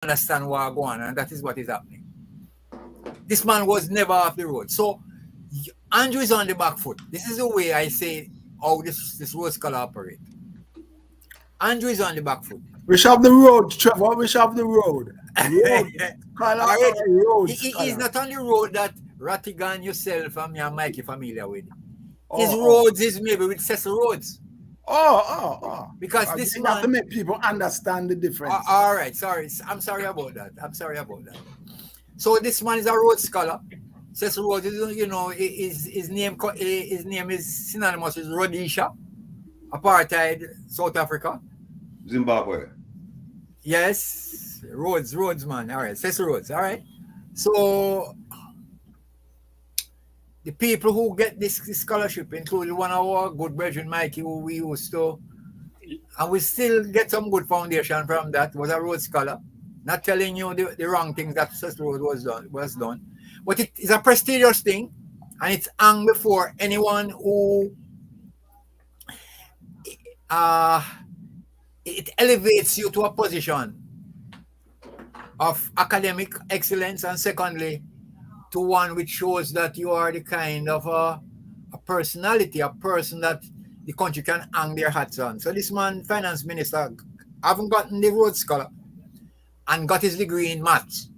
understand what going on, and that is what is happening. This man was never off the road. So Andrew is on the back foot. This is the way I say how this rose color operate. Andrew is on the back foot. We shove the road, Trevor. We shove the road. Road color Alright. or road He's not on the road that Rattigan, yourself, and me and Mikey familiar with. His Oh, roads is maybe with Cecil Roads. Because This you man have to make people understand the difference. all right, sorry. I'm sorry about that. So this man is a road scholar. Cecil Rhodes, you know, his name is synonymous with Rhodesia, apartheid, South Africa. Zimbabwe. Yes, Rhodes, man. All right, Cecil Rhodes. All right. So the people who get this scholarship, including one of our good brethren, Mikey, who we used to, and we still get some good foundation from that, was a Rhodes scholar. Not telling you the wrong things that Cecil Rhodes was done. But it is a prestigious thing, and it's hung before anyone who it elevates you to a position of academic excellence, and secondly, to one which shows that you are the kind of a personality, a person that the country can hang their hats on. So this man, finance minister, haven't gotten the Rhodes Scholar and got his degree in maths.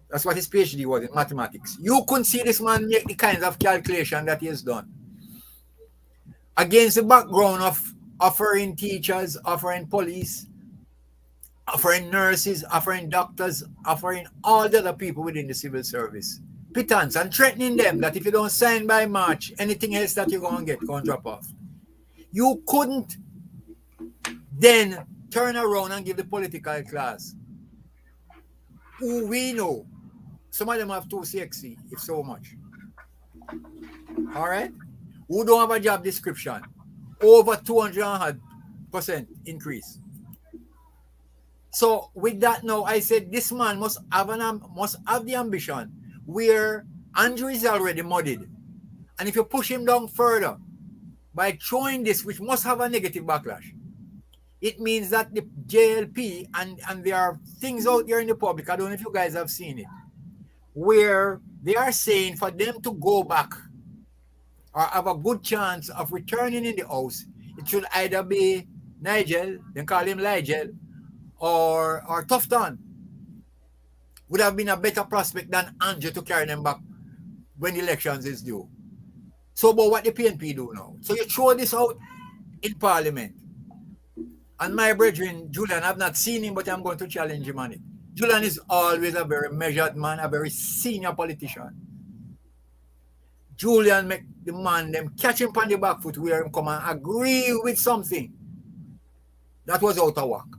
That's what his PhD was, in mathematics. You couldn't see this man make the kinds of calculation that he has done. Against the background of offering teachers, offering police, offering nurses, offering doctors, offering all the other people within the civil service pittance, and threatening them that if you don't sign by March, anything else that you're going to get going to drop off. You couldn't then turn around and give the political class, who we know, some of them have 260, if so much. All right? Who don't have a job description, over 200% increase. So with that now, I said this man must have the ambition where Andrew is already muddied. And if you push him down further by throwing this, which must have a negative backlash, it means that the JLP, and there are things out there in the public, I don't know if you guys have seen it, where they are saying for them to go back or have a good chance of returning in the house, it should either be Nigel, then call him Nigel, or Tufton. Would have been a better prospect than Andrew to carry them back when the elections is due. So, but what the PNP do now? So you throw this out in Parliament. And my brethren, Julian, I've not seen him, but I'm going to challenge him on it. Julian is always a very measured man, a very senior politician. Julian make the man them catch him on the back foot where him come and agree with something that was out of work.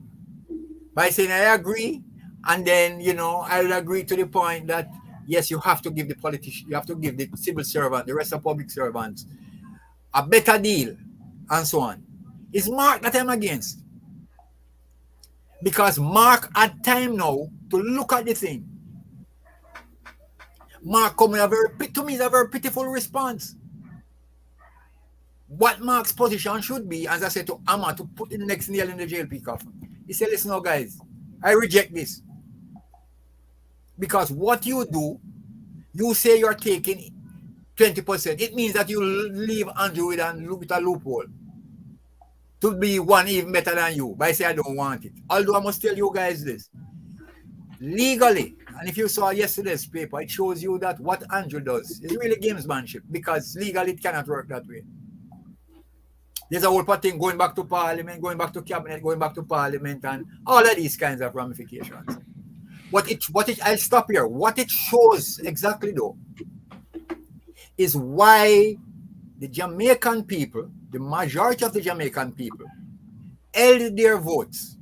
By saying I agree, and then I'll agree to the point that yes, you have to give the politician, you have to give the civil servant, the rest of public servants, a better deal, and so on. It's Mark that I'm against. Because Mark had time now to look at the thing. Mark coming to me is a very pitiful response. What Mark's position should be, as I said to Amma, to put the next nail in the JLP coffin. He said, listen now guys, I reject this. Because what you do, you say you're taking 20%. It means that you leave Andrew with a loophole to be one even better than you. But I say I don't want it. Although I must tell you guys this. Legally, and if you saw yesterday's paper, it shows you that what Andrew does is really gamesmanship, because legally it cannot work that way. There's a whole thing going back to Parliament, going back to Cabinet, going back to Parliament, and all of these kinds of ramifications. I'll stop here. What it shows exactly though is why the Jamaican people, the majority of the Jamaican people, held their votes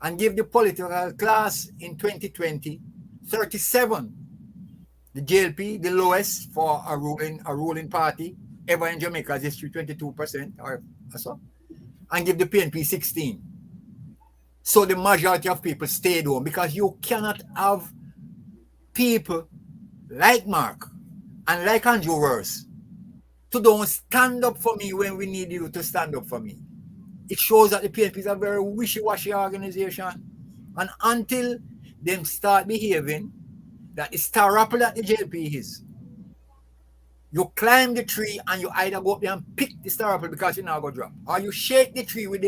and gave the political class in 2020 37. The JLP, the lowest for a ruling party ever in Jamaica's history, 22% or so, and give the PNP 16. So the majority of people stayed home, because you cannot have people like Mark and like Andrew Worse to don't stand up for me when we need you to stand up for me. It shows that the PNP is a very wishy-washy organization. And until them start behaving that the star apple that the JLP is. You climb the tree and you either go up there and pick the star apple because you're not going to drop, or you shake the tree with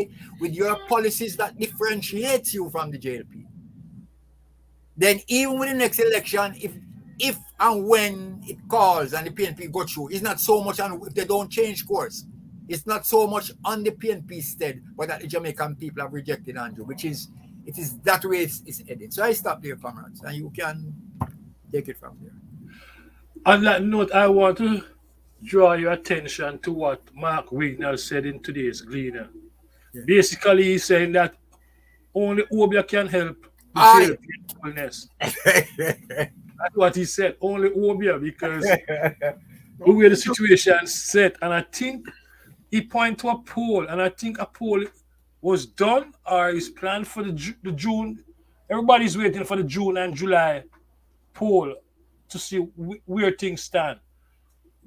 your policies that differentiates you from the JLP. Then even with the next election, if and when it calls and the PNP go through, it's not so much on if they don't change course. It's not so much on the PNP stead, but that the Jamaican people have rejected Andrew, it is that way it's headed. So I stop there, comrades, and you can take it from there. On that note, I want to draw your attention to what Mark Wignall said in today's Gleaner. Yeah. Basically, he's saying that only Obia can help the Aye. JLP. That's what he said. Only Obia, because the way the situation set, and I think he pointed to a poll, and I think a poll was done or is planned for the June. Everybody's waiting for the June and July poll to see where things stand.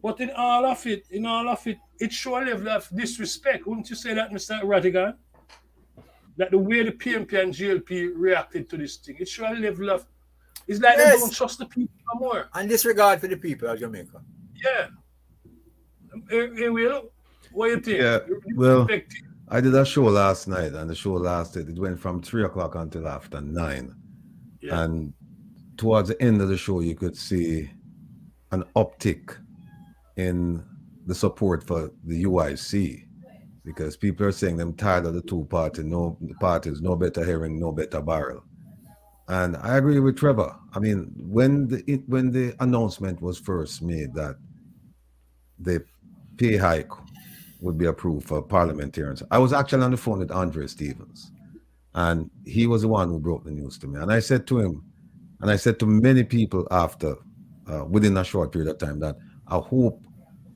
But in all of it, it shows a level of disrespect. Wouldn't you say that, Mr. Rattigan? That the way the PNP and GLP reacted to this thing, it shows a level of, it's like they don't trust the people no more. And disregard for the people of Jamaica. Yeah. Hey, Will, what do you think? Yeah, well, I did a show last night, and the show lasted, it went from 3 o'clock until after 9. Yeah. And towards the end of the show, you could see an uptick in the support for the UIC, because people are saying them tired of the two parties, no better herring, no better barrel. And I agree with Trevor. I mean, when the announcement was first made that the pay hike would be approved for parliamentarians, I was actually on the phone with Andre Stevens, and he was the one who broke the news to me. And I said to him, and I said to many people after, within a short period of time, that I hope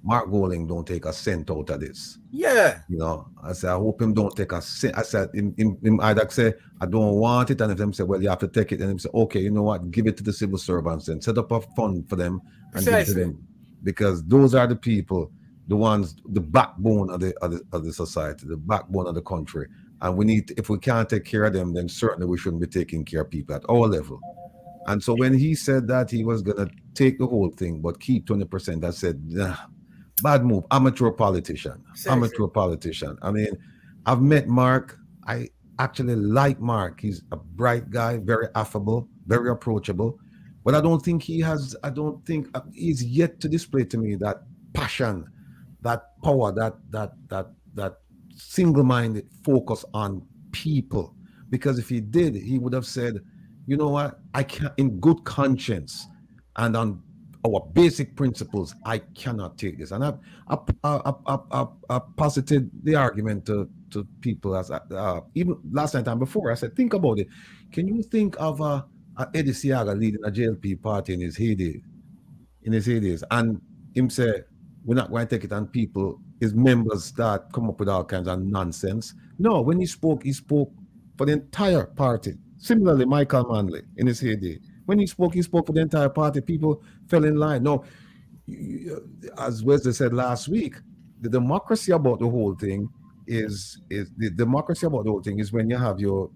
Mark Golding don't take a cent out of this. Yeah. You know, I said, I hope him don't take a cent. I said, him either say, I don't want it, and if them say, well, you have to take it, and him say, okay, you know what, give it to the civil servants and set up a fund for them and give it to them. Because those are the people, the ones, the backbone of the society, the backbone of the country. And we need, if we can't take care of them, then certainly we shouldn't be taking care of people at our level. And so when he said that he was going to take the whole thing, but keep 20%, I said, nah, bad move, amateur politician. I mean, I've met Mark. I actually like Mark. He's a bright guy, very affable, very approachable. But I don't think he's yet to display to me that passion, that power, that single-minded focus on people. Because if he did, he would have said, you know what, I can't, in good conscience and on our basic principles, I cannot take this. And I posited the argument to people as even last night and before. I said, think about it. Can you think of Eddie Siaga leading a JLP party in his heydays, and him say, we're not going to take it, and people, his members start come up with all kinds of nonsense? No, when he spoke for the entire party. Similarly, Michael Manley in his heyday, when he spoke for the entire party. People fell in line. No, as Wesley said last week, the democracy about the whole thing is when you have your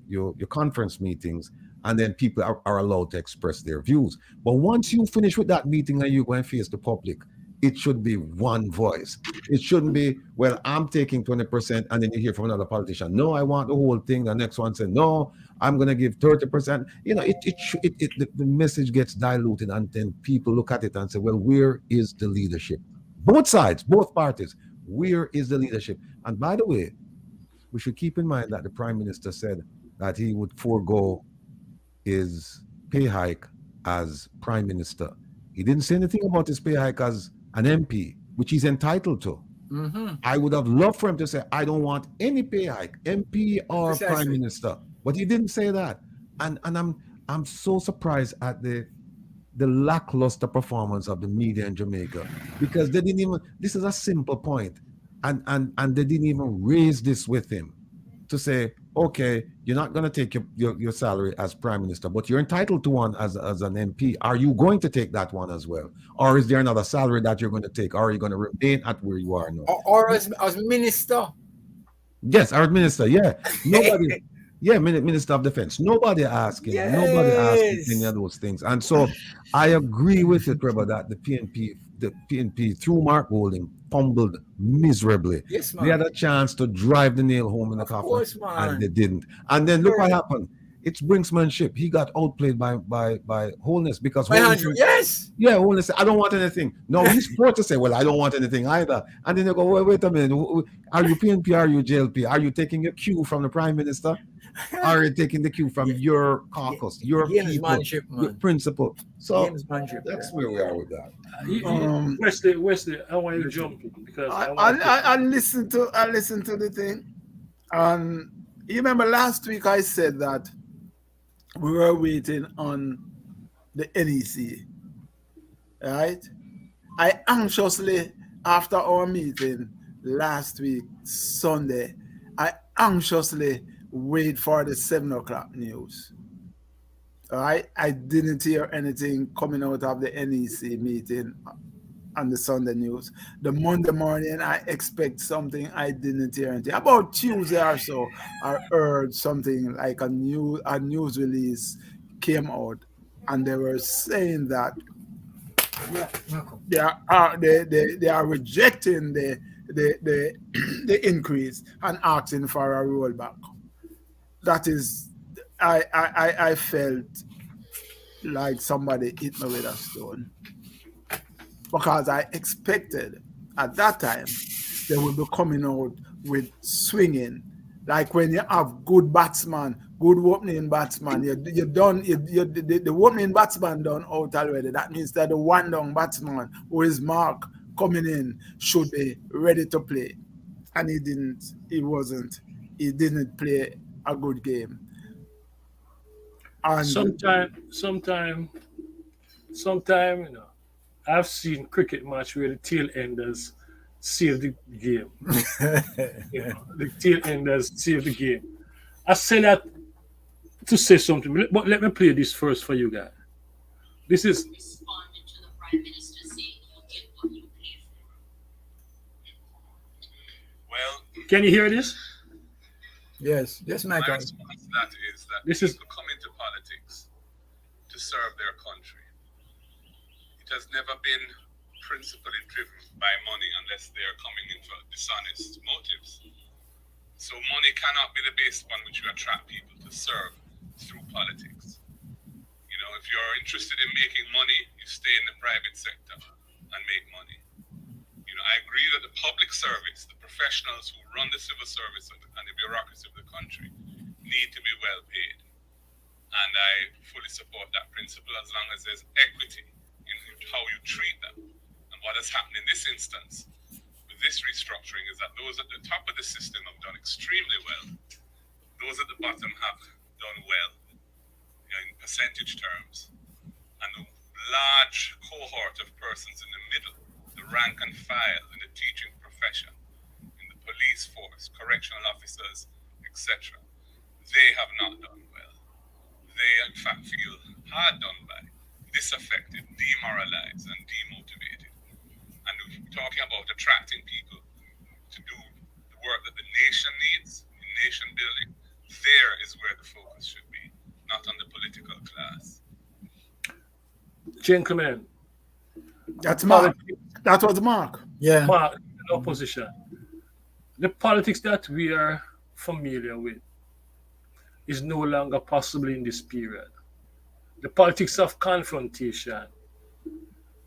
conference meetings, and then people are allowed to express their views. But once you finish with that meeting and you go and face the public, it should be one voice. It shouldn't be, well, I'm taking 20%, and then you hear from another politician, no, I want the whole thing. The next one said, no, I'm going to give 30%. You know, the message gets diluted, and then people look at it and say, well, where is the leadership? Both sides, both parties, where is the leadership? And by the way, we should keep in mind that the Prime Minister said that he would forego his pay hike as Prime Minister. He didn't say anything about his pay hike as an MP, which he's entitled to. Mm-hmm. I would have loved for him to say, I don't want any pay hike, MP or Prime Minister. But he didn't say that. And I'm so surprised at the lackluster performance of the media in Jamaica, because they didn't even, this is a simple point, and they didn't even raise this with him to say, okay, you're not going to take your salary as Prime Minister, but you're entitled to one as an MP. Are you going to take that one as well? Or is there another salary that you're going to take? Or are you going to remain at where you are now? Or as Minister? Yes, our Minister, yeah. Yeah, Minister of Defense. Nobody asking Yes. any of those things. And so I agree with you, Trevor, that the PNP through Mark Golding fumbled miserably. Yes, They had man. a chance to drive the nail home in the Of coffin, course, and they man. didn't. And then look what happened. It's brinksmanship. He got outplayed by Holness, because By Holness Andrew, yes. Holness said, I don't want anything. No, he's supposed to say, well, I don't want anything either. And then they go, wait a minute. Are you PNP? Are you JLP? Are you taking a cue from the Prime Minister? Are you taking the cue from your caucus, your people, Gamesmanship, your man. principle? So Gamesmanship. that's where we are with that. Wesley, I want you to jump in because I listened to the thing, and you remember last week I said that we were waiting on the NEC, right? I anxiously, after our meeting last week Sunday, I anxiously wait for the 7 o'clock news. All right, I didn't hear anything coming out of the NEC meeting on the Sunday news. The Monday morning, I expect something. I didn't hear anything. About Tuesday or so, I heard something like a news release came out, and they were saying that they are rejecting the increase and asking for a rollback. That is, I felt like somebody hit me with a stone, because I expected at that time they would be coming out with swinging, like when you have good batsman, good opening batsman. The opening batsman done out already. That means that the one down batsman who is Mark coming in should be ready to play, and he didn't. He didn't play a good game. And sometime, you know, I've seen cricket match where the tail enders save the game. You know, the tail enders save the game. I say that to say something, but let me play this first for you guys. This is. Responded to the Prime Minister saying you get what you pay for. Well, Can you hear this? Yes, my Michael. response to that is that This is- people come into politics to serve their country. It has never been principally driven by money unless they are coming in for dishonest motives. So money cannot be the base upon which you attract people to serve through politics. You know, if you're interested in making money, you stay in the private sector and make money. You know, I agree that the public service, the professionals who run the civil service and the bureaucracy of the country need to be well paid. And I fully support that principle as long as there's equity in how you treat them. And what has happened in this instance with this restructuring is that those at the top of the system have done extremely well. Those at the bottom have done well, you know, in percentage terms. And the large cohort of persons in the middle, the rank and file in the teaching profession, in the police force, correctional officers, etc., they have not done well. They, in fact, feel hard done by, disaffected, demoralized, and demotivated. And we're talking about attracting people to do the work that the nation needs in nation building. There is where the focus should be, not on the political class. Gentlemen, that's Mark. That was Mark. Yeah. Mark, in opposition. The politics that we are familiar with is no longer possible in this period. The politics of confrontation,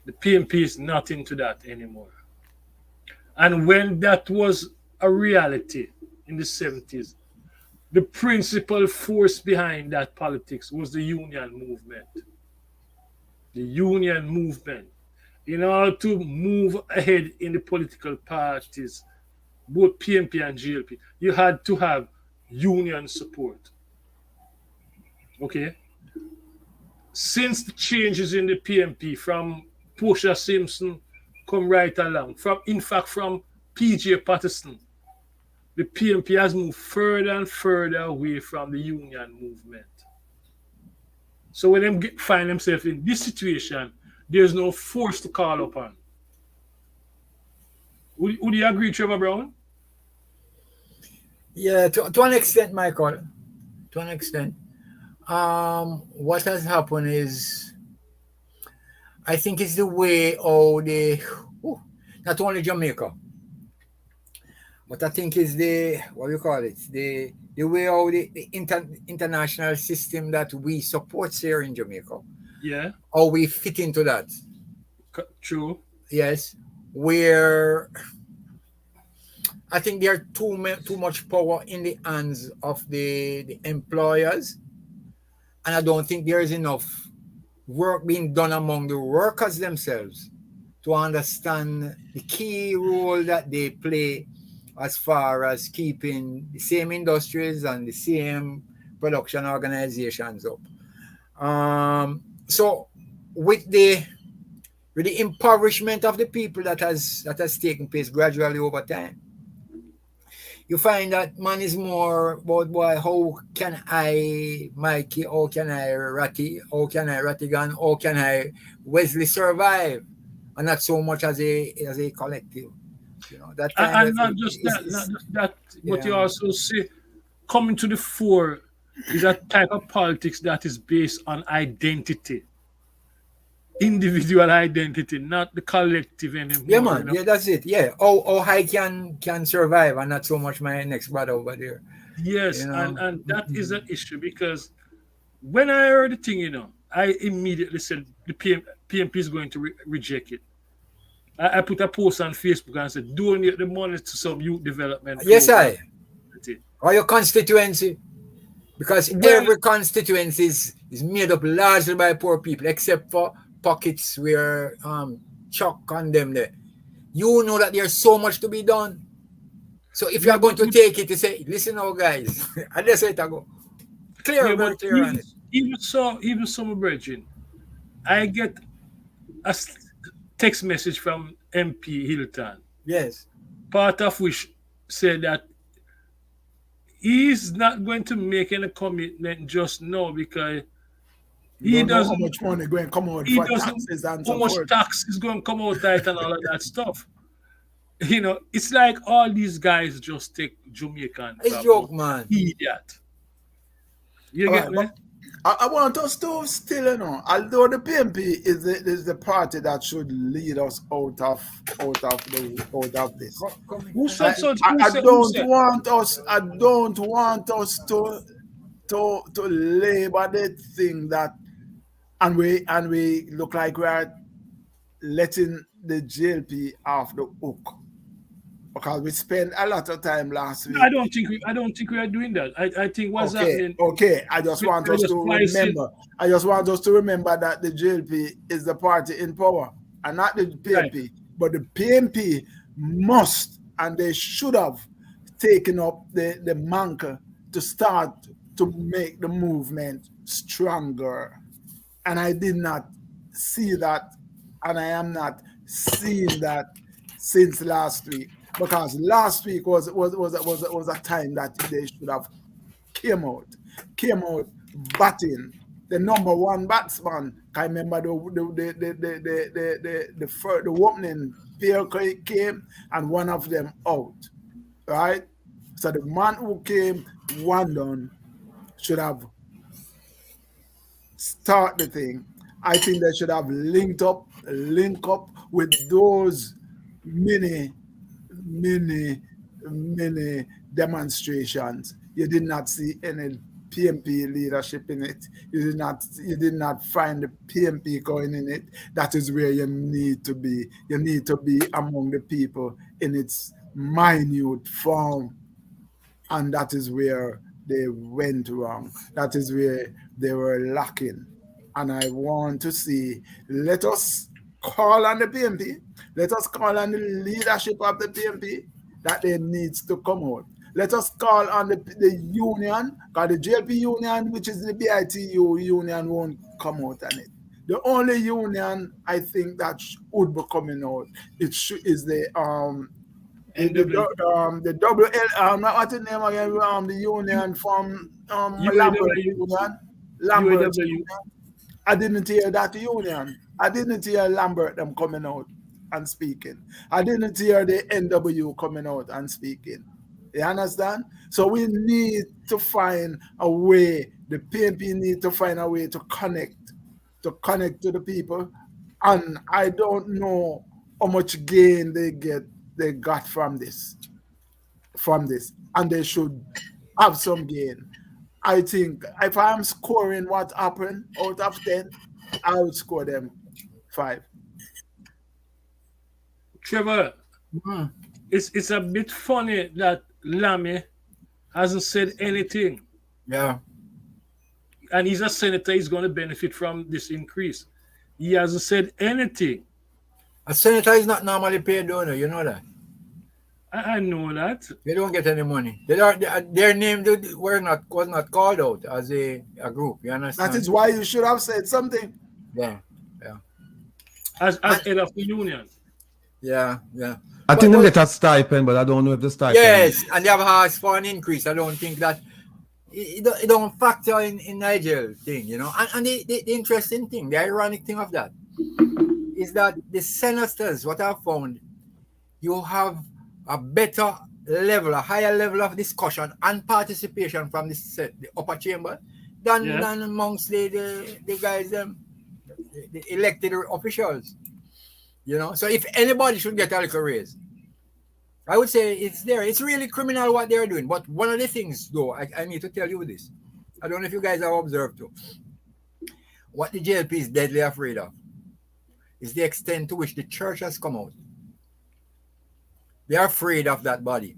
the PNP is not into that anymore. And when that was a reality in the 70s, the principal force behind that politics was the union movement. The union movement. In order to move ahead in the political parties, both PNP and GLP, you had to have union support. Okay? Since the changes in the PNP from Portia Simpson come right along, from PJ Patterson, the PNP has moved further and further away from the union movement. So when they find themselves in this situation, there's no force to call upon. Would you agree, Trevor Brown? Yeah, to an extent, Michael. to an extent. What has happened is, I think it's the way how not only Jamaica, but I think it's the, what do you call it, the way how the international system that we support here in Jamaica, Yeah, how we fit into that. true. Yes, where I think there are too much power in the hands of the employers, and I don't think there is enough work being done among the workers themselves to understand the key role that they play as far as keeping the same industries and the same production organizations up. So with the impoverishment of the people that has taken place gradually over time, you find that man is more about, boy, how can I, Mikey, how can I Rattigan, how can I Wesley survive, and not so much as a collective. You know, that kind And of not just that, not just that, but you yeah. also see coming to the fore is a type of politics that is based on identity, individual identity, not the collective Yeah, anymore. You man. know? Yeah, that's it. Yeah. How I can survive, and not so much my next brother over there. You Yes, know. and that is an issue because when I heard the thing, I immediately said the PMP is going to reject it. I put a post on Facebook and said, donate the money to some youth development Yes, program. I. Or your constituency, because Well, every constituency is made up largely by poor people, except for pockets where Chuck on them there. You know that there's so much to be done. So if you yeah, are going to take it to say, listen now, guys, and that's it I go. Clear, yeah, but very clear on it. even some brethren, I get a text message from MP Hilton, Yes. part of which said that he's not going to make any commitment just now because You he don't know how doesn't much money going to come out he for doesn't taxes and how so much forth. tax is going to come out right and all of that stuff. It's like all these guys just take Jamaican It's for joke, man. idiot. You All get right, me? but I want us to still, although the PMP is the party that should lead us out of this. Who said so? I don't want us to labor the thing that and we look like we are letting the JLP off the hook. Because we spent a lot of time last week. I don't think we are doing that. I think what's happening. Okay. I just want us to remember. I just want us to remember that the JLP is the party in power and not the PMP. Right. But the PMP must and they should have taken up the mantle to start to make the movement stronger. And I did not see that, and I am not seeing that since last week. Because last week was a time that they should have came out batting the number one batsman. I remember the opening pair came and one of them out, right? So the man who came one down should have start the thing. I think they should have link up with those many demonstrations. You did not see any PMP leadership in it. You did not find the PMP going in it. That is where you need to be. You need to be among the people in its minute form. And that is where they went wrong. That is where they were lacking. And I want to see, let us call on the PMP. Let us call on the leadership of the PMP that they needs to come out. Let us call on the union, because the JLP union, which is the BITU union, won't come out on it. The only union I think that would be coming out is the double L, what's the name again? The union from Lambert Union. Lambert Union. I didn't hear that union. I didn't hear Lambert them coming out and speaking. I didn't hear the NW coming out and speaking. You understand? So we need to find a way, the PNP need to find a way to connect to the people. And I don't know how much gain they got from this. And they should have some gain. I think if I'm scoring what happened out of 10, I would score them 5. Trevor, it's a bit funny that Lammy hasn't said anything. Yeah. And he's a senator, he's going to benefit from this increase. He hasn't said anything. A senator is not normally paid donor, you know that. I know that. They don't get any money. Their name was not called out as a group. You understand? That is why you should have said something. Yeah. As head of the union. Yeah. I think they get a stipend, but I don't know if the stipend. Yes, and they have asked for an increase. I don't think that it don't factor in Nigel thing, you know. And the interesting thing, the ironic thing of that is that the senators, what I've found, you have a better level, a higher level of discussion and participation from the upper chamber than amongst the guys, the elected officials. You know, so if anybody should get a little raise, I would say it's there. It's really criminal what they're doing. But one of the things, though, I need to tell you this. I don't know if you guys have observed too. What the JLP is deadly afraid of is the extent to which the church has come out. They are afraid of that body.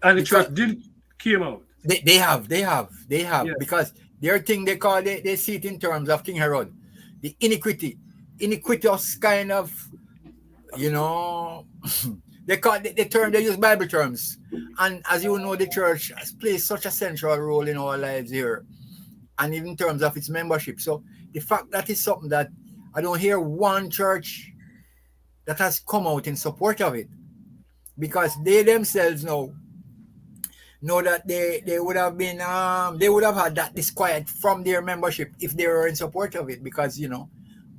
And the church did came out. They have. Yeah. Because their thing they see it in terms of King Herod. The iniquitous kind of, you know, they use Bible terms. And as you know, the church has played such a central role in our lives here. And even in terms of its membership. So the fact that is something that I don't hear one church that has come out in support of it. Because they themselves know that they would have been they would have had that disquiet from their membership if they were in support of it. Because, you know,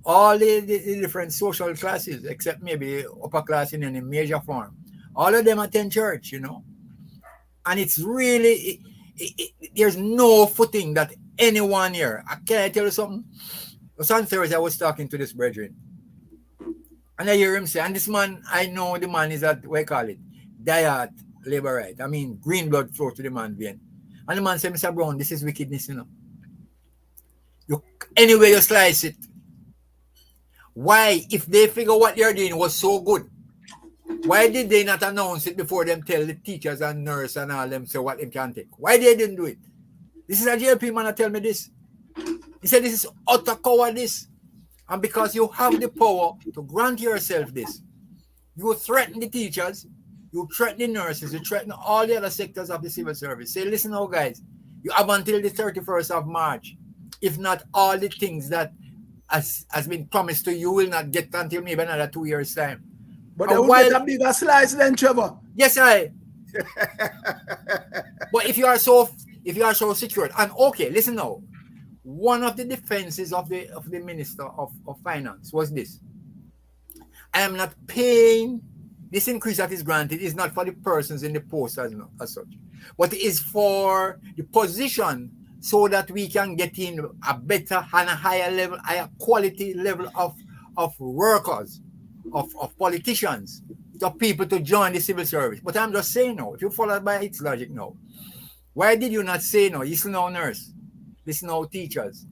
all the different social classes, except maybe upper class in any major form, all of them attend church, you know. And it's really, there's no footing that anyone here, can I tell you something? On Thursday, I was talking to this brethren. And I hear him say, and this man, I know the man is at, what I call it, diet, labor right. I mean, green blood flow to the man vein. And the man said, Mr. Brown, this is wickedness, you know. Anyway you slice it. Why, if they figure what they're doing was so good, why did they not announce it before them tell the teachers and nurse and all them say what they can take? Why they didn't do it? This is a JLP man that tell me this. He said this is utter cowardice. And because you have the power to grant yourself this, you threaten the teachers, you threaten the nurses, you threaten all the other sectors of the civil service. Say, listen now, guys, you have until the 31st of March. If not, all the things that has been promised to you will not get until maybe another 2 years' time. But they will get a bigger slice then, Trevor. Yes, I. But if you are so secured, and okay, listen now. One of the defenses of the Minister of Finance was this. I am not paying this increase that is granted is not for the persons in the post as such, but it is for the position so that we can get in a better and a higher level, higher quality level of workers, of politicians, of people to join the civil service. But I'm just saying now, if you follow by its logic now, why did you not say no? Listen now, nurse. Listen now, teachers.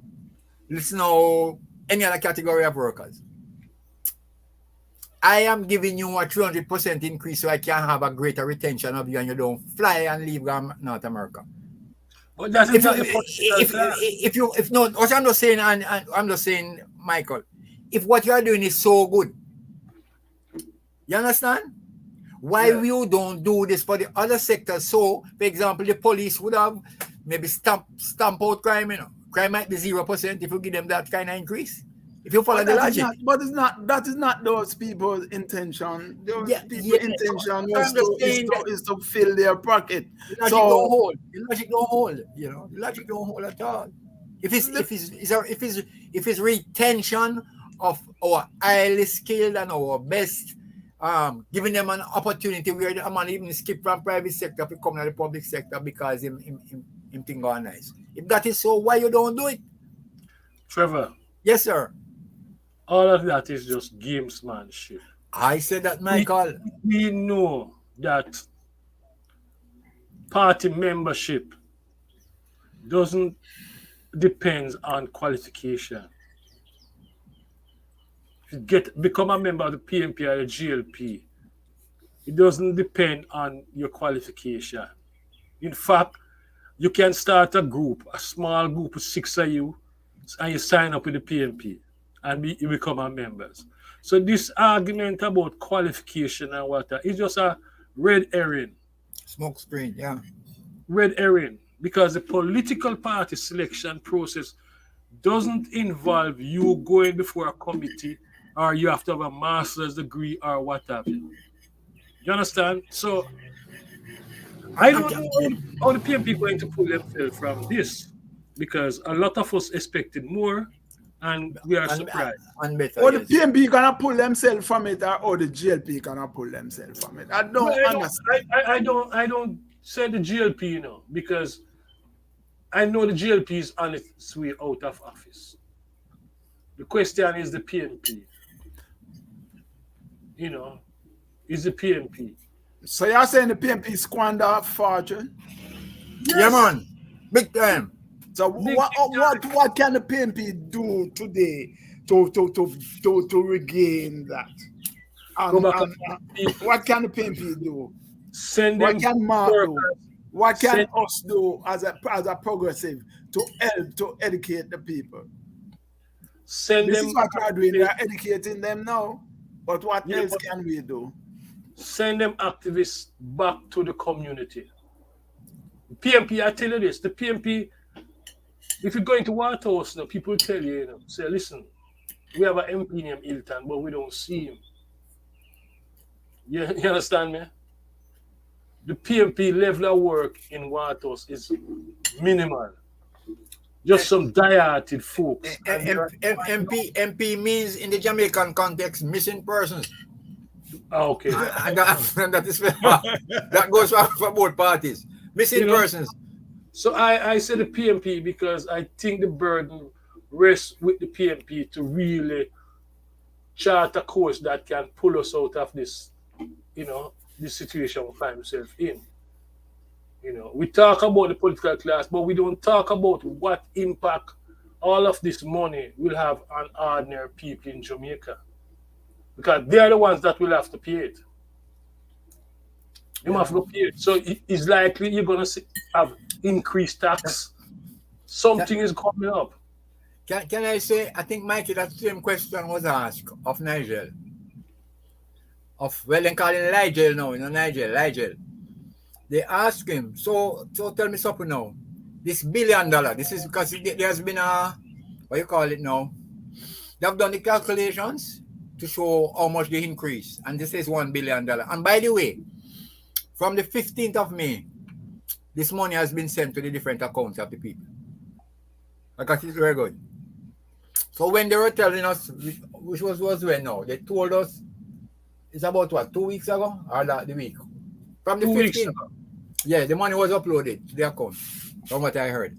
Listen now, any other category of workers. I am giving you a 300% increase so I can have a greater retention of you and you don't fly and leave North America. But that's What I'm just saying, and I'm just saying, Michael, if what you are doing is so good, you understand? Why you don't do this for the other sectors? So, for example, the police would have maybe stamp out crime, you know. Crime might be 0% if you give them that kind of increase. If you follow the logic. That is not those people's intention. Those people's intention is to fill their pocket. The logic don't hold. The logic don't hold. You know, the logic don't hold at all. If it's retention of our highly skilled and our best giving them an opportunity where a man even skip from private sector to come to the public sector because him thing go nice. If that is so, why you don't do it? Trevor, Yes, sir. all of that is just gamesmanship. I said that, Michael. We know that party membership doesn't depend on qualification. If you become a member of the PMP or the GLP, it doesn't depend on your qualification. In fact, you can start a group, a small group of 6 of you, and you sign up with the PMP and you become our members. So this argument about qualification and what is just a red herring. Smoke screen, yeah. Red herring. Because the political party selection process doesn't involve you going before a committee or you have to have a master's degree or what have you. You understand? So I don't know how the PMP going to pull themselves from this because a lot of us expected more and we are surprised. Or the PMP gonna pull themselves from it or the GLP gonna pull themselves from it. I don't understand. I don't say the GLP, you know, because I know the GLP is on its way out of office. The question is the PMP. You know, is the PMP. So you're saying the PMP squander fortune? Yes. Yeah, man. Big time. So what can the PMP do today to regain that? What can the PMP do? What can Mark do? What can us do as a progressive to help to educate the people? This is what we're doing. We're educating them now. But what else can we do? Send them activists back to the community. PMP, I tell you this, the PMP, if you're going to Waterhouse now, people tell you, you know, say, listen, we have an MP named Hilton, but we don't see him. You understand me? The PMP level of work in Waterhouse is minimal. Just some die-hearted folks. MP means in the Jamaican context, missing persons. Okay. That goes for both parties. Missing persons. So I say the PMP because I think the burden rests with the PMP to really chart a course that can pull us out of this, you know, this situation we find ourselves in. You know, we talk about the political class, but we don't talk about what impact all of this money will have on ordinary people in Jamaica. Because they're the ones that will have to pay it. You have to pay it. So it's likely you're going to have increased tax. Something is coming up. Can I say, I think, Mikey, that same question was asked of Nigel. Well, they call him Nigel now, you know, Nigel. They ask him, so tell me something now. This $1 billion, this is because there's been a, what you call it now? They've done the calculations to show how much they increase. And this is $1 billion. And by the way, from the 15th of May, this money has been sent to the different accounts of the people. Because it's very good. So when they were telling us, which was when now, they told us, it's about what, 2 weeks ago? Or the week? From the 15th. Yeah, the money was uploaded to the account, from what I heard.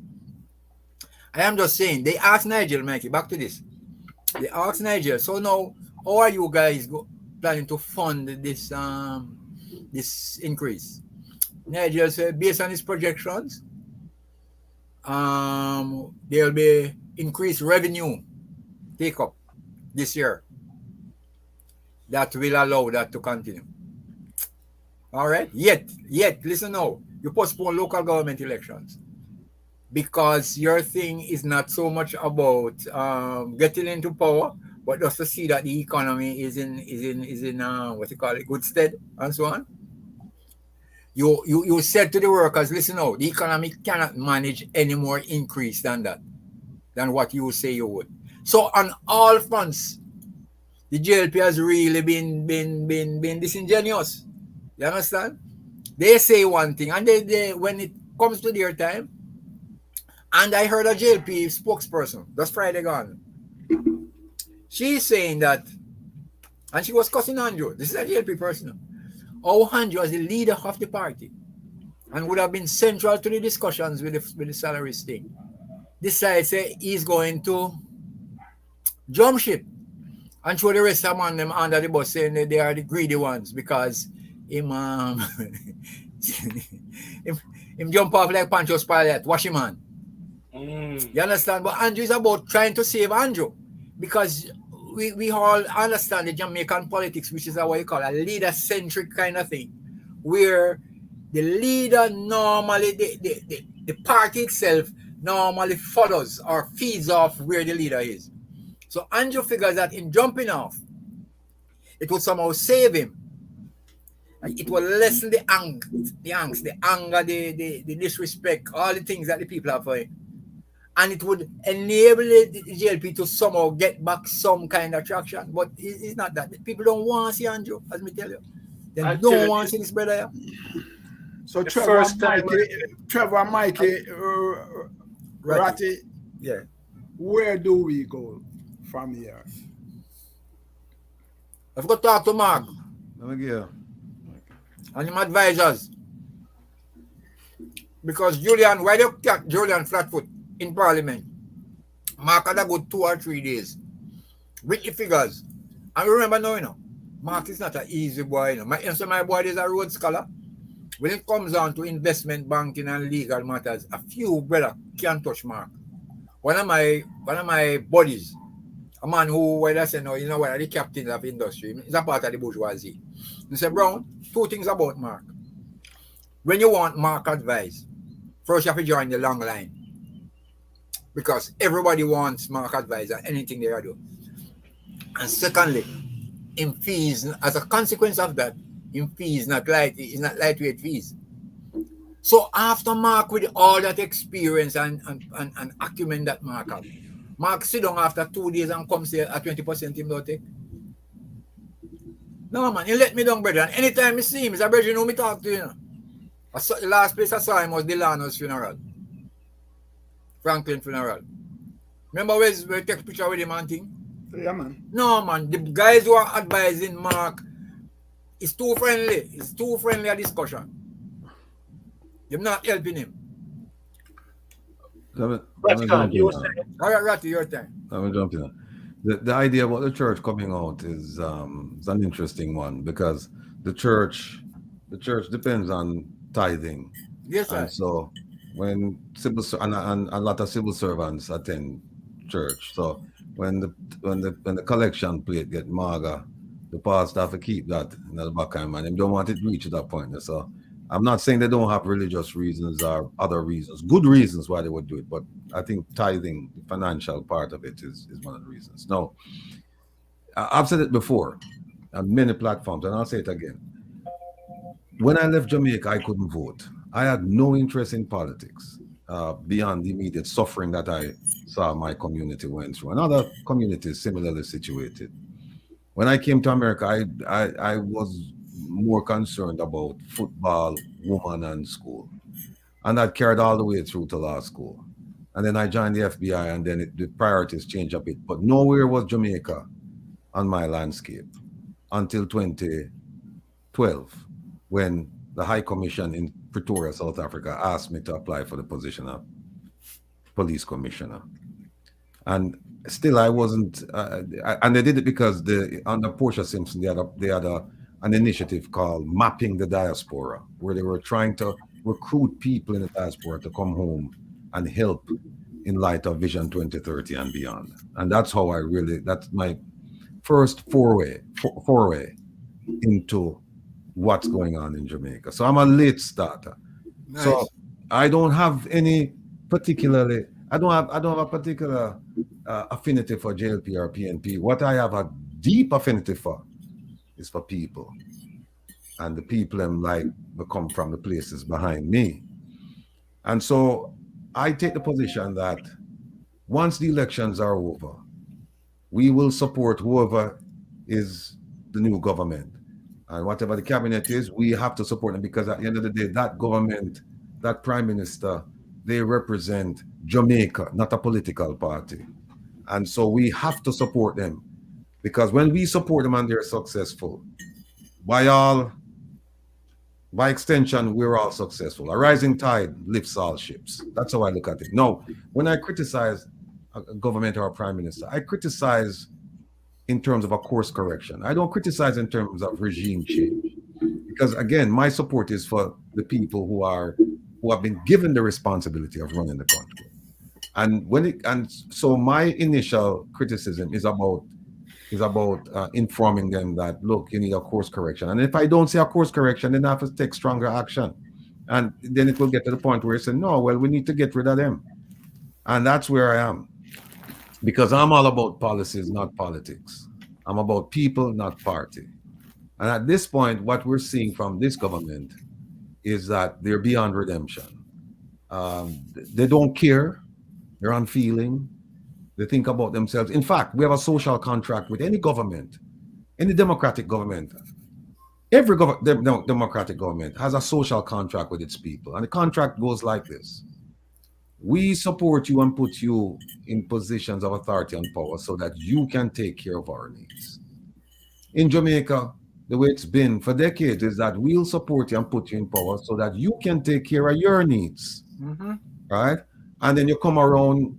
I am just saying, they asked Nigel, Mikey, back to this. They asked Nigel, so now, how are you guys planning to fund this this increase? Nigel said, based on his projections, there will be increased revenue take up this year that will allow that to continue. All right. Yet, listen now. You postpone local government elections because your thing is not so much about getting into power, but just to see that the economy is in what you call it, good stead and so on. You said to the workers, listen now, the economy cannot manage any more increase than that, than what you say you would. So on all fronts, the JLP has really been disingenuous. You understand? They say one thing, and they when it comes to their time, and I heard a JLP spokesperson, that's Friday gone. She's saying that And she was cussing Andrew. This is a JLP person. How Andrew, as the leader of the party, and would have been central to the discussions with the salaries thing, decides he's going to jump ship and throw the rest of them under the bus, saying that they are the greedy ones because him him jump off like Pancho Spilett, wash him on. You understand? But Andrew is about trying to save Andrew because we all understand the Jamaican politics, which is what you call a leader-centric kind of thing, where the leader normally, the party itself normally follows or feeds off where the leader is. So Andrew figures that in jumping off, it would somehow save him. It will lessen the angst, the anger, the disrespect, all the things that the people have for him. And it would enable the JLP to somehow get back some kind of traction. But it's not that. People don't want to see Andrew, as me tell you. They don't want to see this brother here. So Trevor, Mikey, Ratty, yeah. Where do we go from here? I've got to talk to Mark. Let me go. And him advisors. Because Julian, why do you catch Julian Flatfoot in Parliament? Mark had a good 2 or 3 days with the figures. And remember now, Mark is not an easy boy. My boy is a road scholar. When it comes down to investment banking and legal matters, a few brother can't touch Mark. One of my buddies, a man who, well, I say no, you know what, the captain of industry, he's a part of the bourgeoisie. He said, Brown, 2 things about Mark. When you want Mark advice, first you have to join the long line. Because everybody wants Mark advice on anything they do. And secondly, in fees, as a consequence of that, in fees, not lightweight fees. So after Mark, with all that experience and acumen that Mark has, Mark sit down after 2 days and come say at 20% him don't take. No man, he let me down, brother. And anytime I see him, he's a brother, you know me talk to you. The last place I saw him was Delano's funeral. Franklin funeral. Remember where we take a picture with him and thing? Yeah, man. No man, the guys who are advising Mark, it's too friendly. It's too friendly a discussion. You're not helping him. All right, Ratty, your time. Let me jump in. The idea about the church coming out is an interesting one because the church depends on tithing. Yes, sir. And so when and a lot of civil servants attend church, so when the collection plate get maga, the pastor have to keep that in the back of mind. They don't want it to reach that point. So I'm not saying they don't have religious reasons or other reasons, good reasons why they would do it, but I think tithing, the financial part of it, is one of the reasons. No, I've said it before on many platforms, and I'll say it again. When I left Jamaica, I couldn't vote. I had no interest in politics beyond the immediate suffering that I saw my community went through, and other communities similarly situated. When I came to America, I was more concerned about football, woman, and school. And that carried all the way through to law school. And then I joined the FBI, and then the priorities changed a bit. But nowhere was Jamaica on my landscape until 2012, when the High Commission in Pretoria, South Africa, asked me to apply for the position of police commissioner. And still, I wasn't, and they did it because under Portia Simpson, they had an initiative called Mapping the Diaspora, where they were trying to recruit people in the diaspora to come home and help in light of Vision 2030 and beyond. And that's how that's my first foray into what's going on in Jamaica. So I'm a late starter. Nice. So I don't have any particularly, I don't have a particular affinity for JLP or PNP. What I have a deep affinity for is for people, and the people come from the places behind me. And so I take the position that once the elections are over, we will support whoever is the new government, and whatever the cabinet is, we have to support them, because at the end of the day, that government, that prime minister, they represent Jamaica, not a political party. And so we have to support them, Because when we support them and they're successful, by extension, we're all successful. A rising tide lifts all ships. That's how I look at it. No, when I criticize a government or a prime minister, I criticize in terms of a course correction. I don't criticize in terms of regime change. Because again, my support is for the people who have been given the responsibility of running the country. And so my initial criticism is about informing them that, look, you need a course correction. And if I don't see a course correction, then I have to take stronger action. And then it will get to the point where I say, no, well, we need to get rid of them. And that's where I am. Because I'm all about policies, not politics. I'm about people, not party. And at this point, what we're seeing from this government is that they're beyond redemption. They don't care. They're unfeeling. They think about themselves. In fact, we have a social contract with any government, any democratic government. Every democratic government has a social contract with its people. And the contract goes like this. We support you and put you in positions of authority and power so that you can take care of our needs. In Jamaica, the way it's been for decades is that we'll support you and put you in power so that you can take care of your needs. Right? And then you come around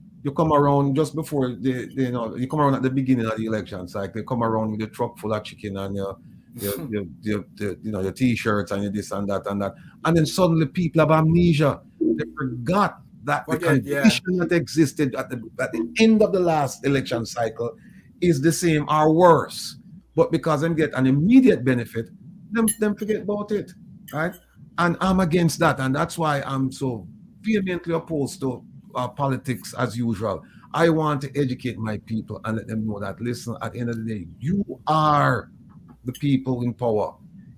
just before you come around at the beginning of the election cycle. You come around with a truck full of chicken and your t-shirts and your this and that, and then suddenly people have amnesia. They forgot that the condition that existed at the end of the last election cycle is the same or worse. But because them get an immediate benefit, them forget about it, right? And I'm against that, and that's why I'm so vehemently opposed to politics as usual. I want to educate my people and let them know that, listen, at the end of the day, you are the people in power.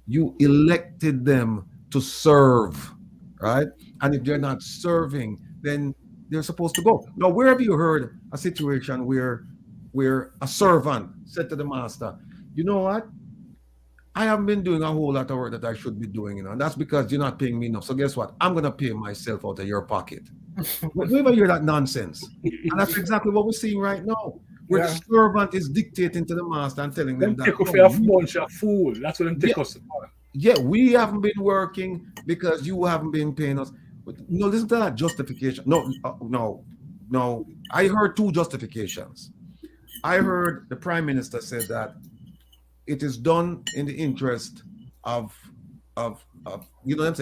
You elected them to serve, right? And if they're not serving, then they're supposed to go. Now, where have you heard a situation where a servant said to the master, you know what? I haven't been doing a whole lot of work that I should be doing, and that's because you're not paying me enough. So guess what? I'm going to pay myself out of your pocket. We ever hear that nonsense? And that's exactly what we're seeing right now, where the servant is dictating to the master and telling them that. Take off a bunch of fool. That's what them take us. Yeah, we haven't been working because you haven't been paying us. No, listen to that justification. No. I heard two justifications. I heard the prime minister said that it is done in the interest of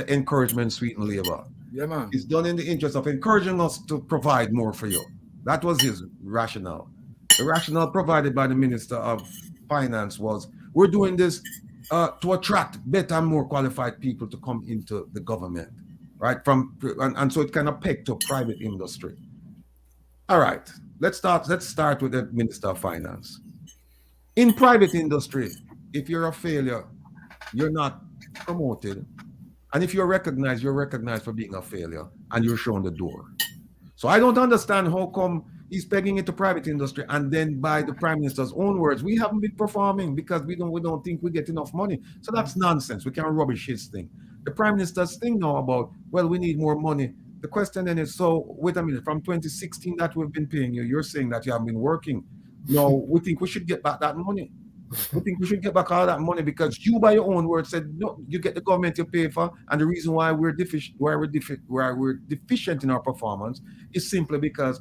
encouragement, sweeten labor. Yeah, man. It's done in the interest of encouraging us to provide more for you. That was his rationale. The rationale provided by the Minister of Finance was, we're doing this to attract better and more qualified people to come into the government, right? And so it kind of pegged to private industry. All right, let's start with the Minister of Finance. In private industry, if you're a failure, you're not promoted. And if you're recognized for being a failure and you're shown the door. So I don't understand how come he's pegging it to private industry, and then by the prime minister's own words, we haven't been performing because we don't think we get enough money. So that's nonsense. We can't rubbish his thing. The prime minister's thing now about, well, we need more money. The question then is, so wait a minute, from 2016 that we've been paying you, you're saying that you haven't been working. No, we think we should get back that money. We think we should get back all that money because you, by your own words, said no. You get the government you pay for, and the reason why we're deficient in our performance is simply because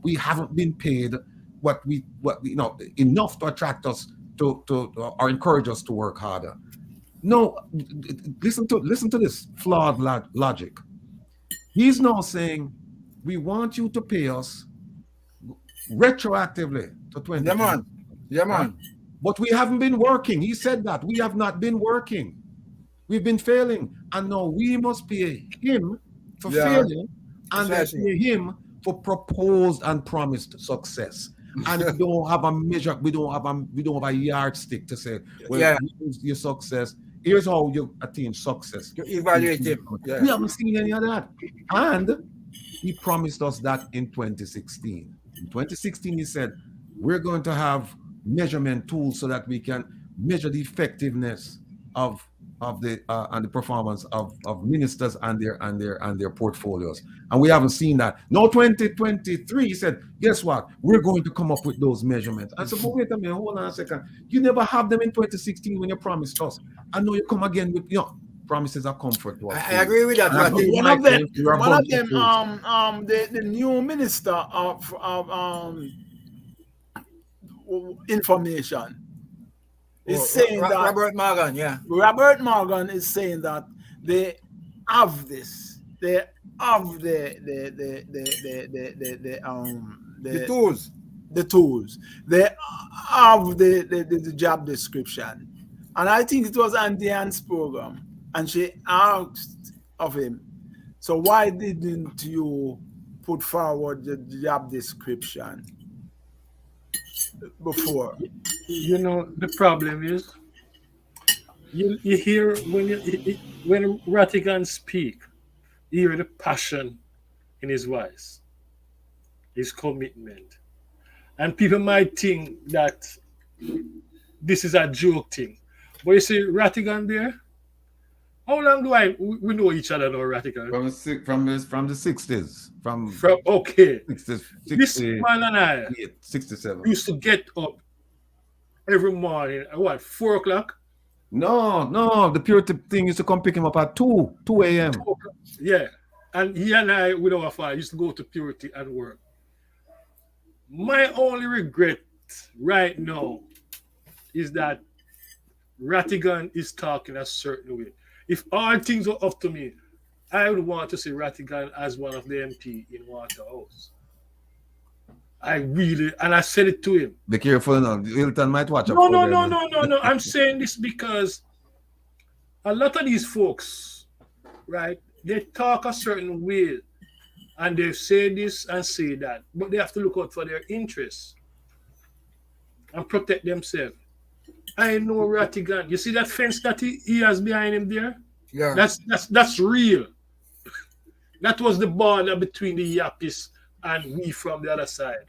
we haven't been paid what enough to attract us to or encourage us to work harder. No, listen to this flawed logic. He's now saying we want you to pay us retroactively to 20. Yeah, man. But we haven't been working. He said that. We have not been working. We've been failing. And now we must pay him for failing and then pay him for proposed and promised success. And we don't have a measure, we don't have a yardstick to say, well, your success. Here's how you attain success. You evaluate him. Yeah. We haven't seen any of that. And he promised us that in 2016. In 2016, he said, we're going to have measurement tools so that we can measure the effectiveness of of the and the performance of ministers and their portfolios, and we haven't seen that. Now 2023 said, guess what? We're going to come up with those measurements. I said, but wait a minute, hold on a second. You never have them in 2016 when you promised us. I know you come again with promises of comfort to us. I agree with that. And I Ratty. think One of them, you're a one of bunch them, fools. the new minister of information is saying that Robert Morgan, yeah. Robert Morgan is saying that they have this. They have The tools. the tools. They have the job description. And I think it was Andy Ann's program. And she asked of him, so why didn't you put forward the job description before? You know, the problem is you hear when Rattigan speak, you hear the passion in his voice, his commitment. And people might think that this is a joke thing. But you see, Rattigan there, how long do we know each other now, Rattigan? From the 60s. From Okay. 60s, This man and I 67. used to get up every morning at what, 4 o'clock? No, the purity thing used to come pick him up at 2 a.m. Yeah. And he and I, with our father, used to go to Purity and work. My only regret right now is that Rattigan is talking a certain way. If all things were up to me, I would want to see Rattigan as one of the MP in Waterhouse. I really, and I said it to him. Be careful now. Hilton might watch a No. program. I'm saying this because a lot of these folks, right, they talk a certain way and they say this and say that, but they have to look out for their interests and protect themselves. I know Rattigan. You see that fence that he has behind him there? Yeah. That's real. That was the border between the Yappies and we from the other side.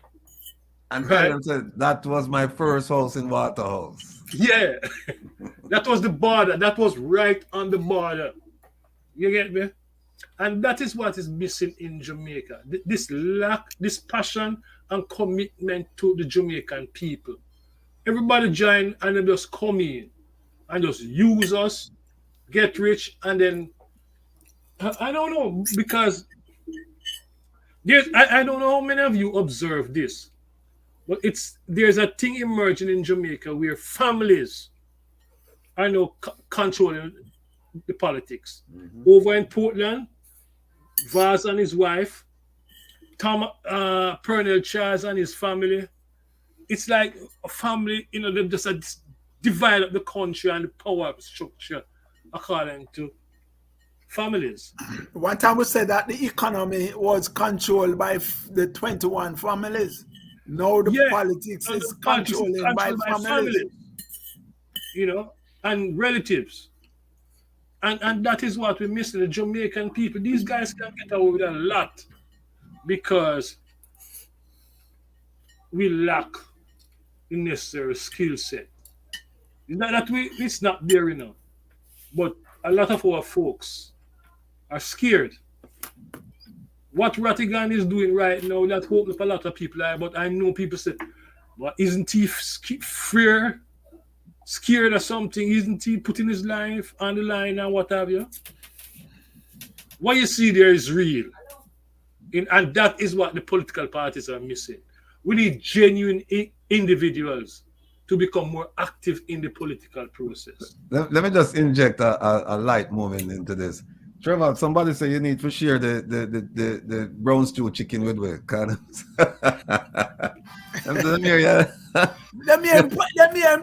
And Right. Hilton said, that was my first house in Waterhouse. Yeah. That was the border. That was right on the border. You get me? And that is what is missing in Jamaica. This lack, this passion and commitment to the Jamaican people. Everybody join and they just come in and just use us, get rich, and then I don't know, because I don't know how many of you observe this, but there's a thing emerging in Jamaica where families are now controlling the politics. Over in Portland, Vaz and his wife, Tom Pernell Charles and his family. It's like a family, they just divide up the country and the power structure according to families. One time we said that the economy was controlled by the 21 families. Now the politics is controlled by families. And relatives. And that is what we miss in the Jamaican people. These guys can get away with a lot because we lack the necessary skill set. It's not there enough. But a lot of our folks are scared. What Rattigan is doing right now, that hope up a lot of people are, but I know people say, but isn't he scared or something? Isn't he putting his life on the line and what have you? What you see there is real. And that is what the political parties are missing. We need genuine individuals to become more active in the political process. Let me just inject a light moment into this. Trevor, somebody say you need to share the brown stew chicken with me. Let me hear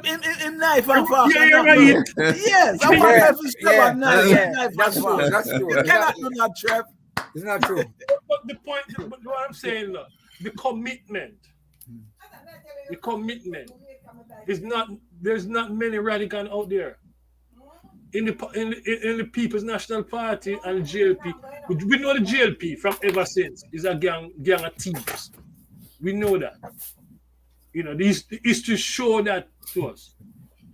him knife and fork. Yeah. Yes, I want to Trevor knife. That's true. That's true. You cannot do that, Trev. It's not true. But the point, but what I'm saying, the commitment is not. There's not many Rattigan out there. In the People's National Party and the GLP, we know the GLP from ever since is a gang of thieves. We know that. This is to show that to us.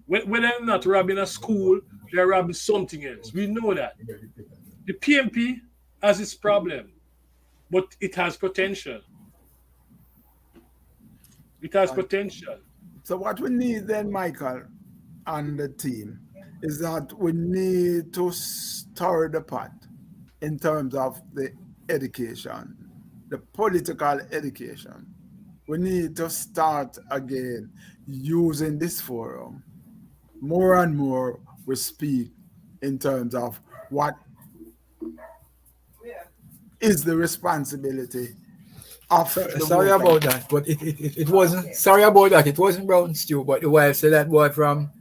When they're not robbing a school, they're robbing something else. We know that. The PMP has its problem, but it has potential. It has potential. So what we need then, Michael, and the team, is that we need to stir the pot in terms of the education, the political education. We need to start again using this forum. More and more we speak in terms of what is the responsibility of the Sorry voter. about that, but it wasn't. Sorry about that. It wasn't brown stew, but the wife said that boy from.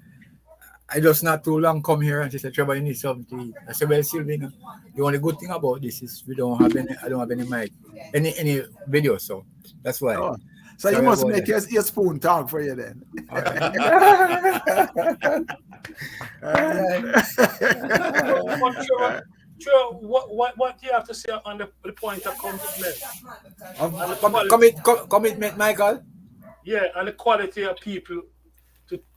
I just not too long come here and she said, Trevor, you need something to eat. I said, well, Sylvina, the only good thing about this is I don't have any mic, any video, so that's why. Oh, so Sorry you must about make that. your spoon talk for you then. Trevor, what do you have to say on the point of commitment? Commitment, Michael. Yeah, and the quality of people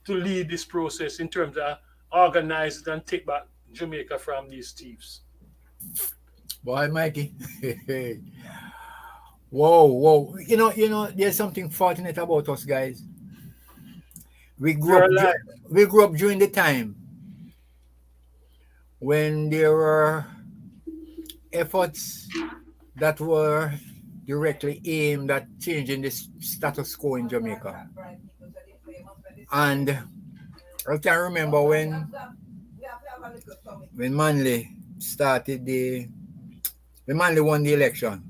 to lead this process in terms of organize it and take back Jamaica from these thieves. Boy, Mikey. Whoa. You know, there's something fortunate about us guys. We grew up during the time when there were efforts that were directly aimed at changing the status quo in Jamaica. And I can remember when Manley won the election.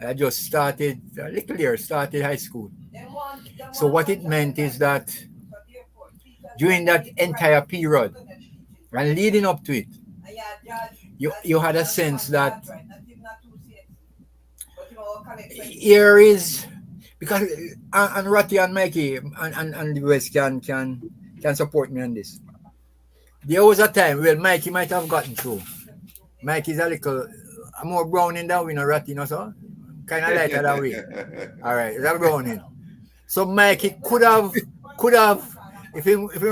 I just started a little year, started high school. So what it meant is that during that entire period and leading up to it, you had a sense that here is because and Rattigan and Mikey and the West can support me on this. There was a time where Mikey might have gotten through. Mikey's a little more browning than we know Ratty, so kind of lighter than we. All right, it's a browning. So Mikey could have if he do the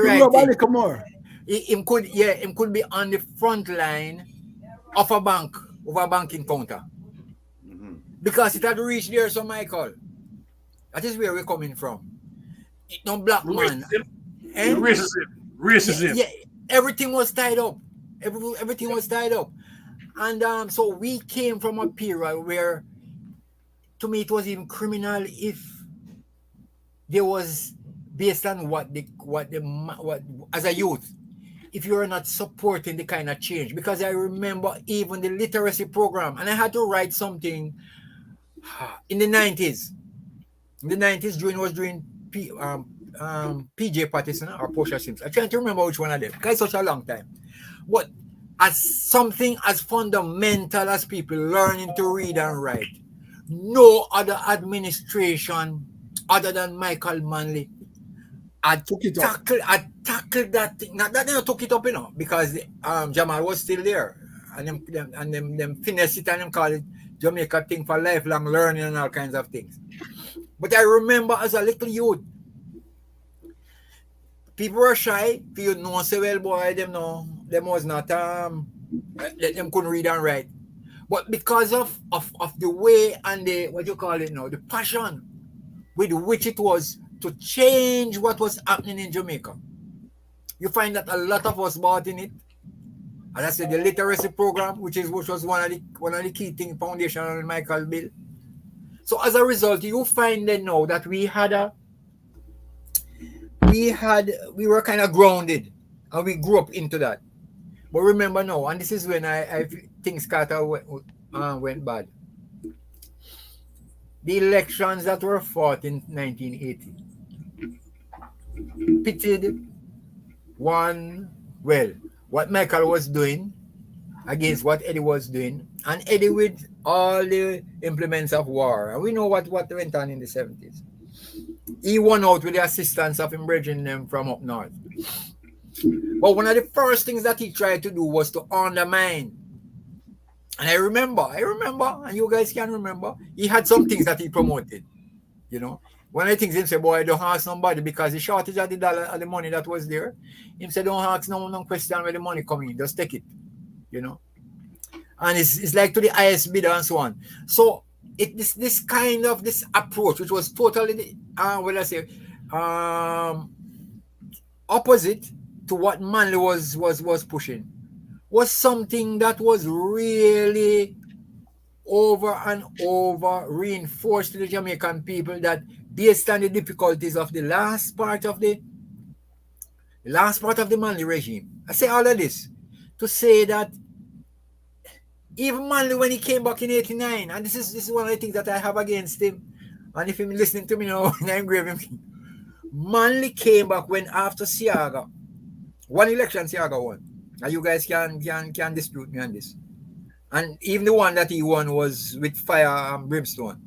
right thing. Come on. Him could be on the front line of a banking counter. Because it had reached there, so Michael. That is where we're coming from. It no black man. Racism. Yeah, everything was tied up. Everything was tied up. And so we came from a period where, to me, it was even criminal if there was, based on what as a youth, if you are not supporting the kind of change. Because I remember even the literacy program, and I had to write something in the 90s. In the 90s, during PJ Patterson or Portia Sims. I'm trying to remember which one of them. Because it's such a long time. But as something as fundamental as people learning to read and write, no other administration other than Michael Manley had tackled that thing. Not that they took it up, because Jamal was still there. And them finished it and them called it Jamaica thing for lifelong learning and all kinds of things. But I remember as a little youth, people were shy. People know say, well, boy, them was not them couldn't read and write. But because of the way and the the passion with which it was to change what was happening in Jamaica, you find that a lot of us bought in it. And I said the literacy program, which was one of the key thing foundation on Michael Bill. So as a result, you find then now that we were kind of grounded and we grew up into that. But remember now, and this is when I think Carter went bad. The elections that were fought in 1980 pitted what Michael was doing against what Eddie was doing, and Eddie with all the implements of war. And we know what went on in the 70s. He won out with the assistance of him bridging them from up north. But one of the first things that he tried to do was to undermine. And I remember, and you guys can remember, he had some things that he promoted. One of the things him say, boy, don't ask somebody because the shortage of the dollar of the money that was there. Him say, don't ask no question where the money coming in. Just take it. You know. And it's like to the highest bidder and so on. So this kind of this approach, which was totally opposite to what Manley was pushing, was something that was really over and over reinforced to the Jamaican people that based on the difficulties of the last part of the Manley regime. I say all of this to say that even Manley, when he came back in 89, and this is one of the things that I have against him, and if he's listening to me now, I engrave him. Manley came back when after Siaga, one election Siaga won, and you guys can dispute me on this. And even the one that he won was with fire and brimstone,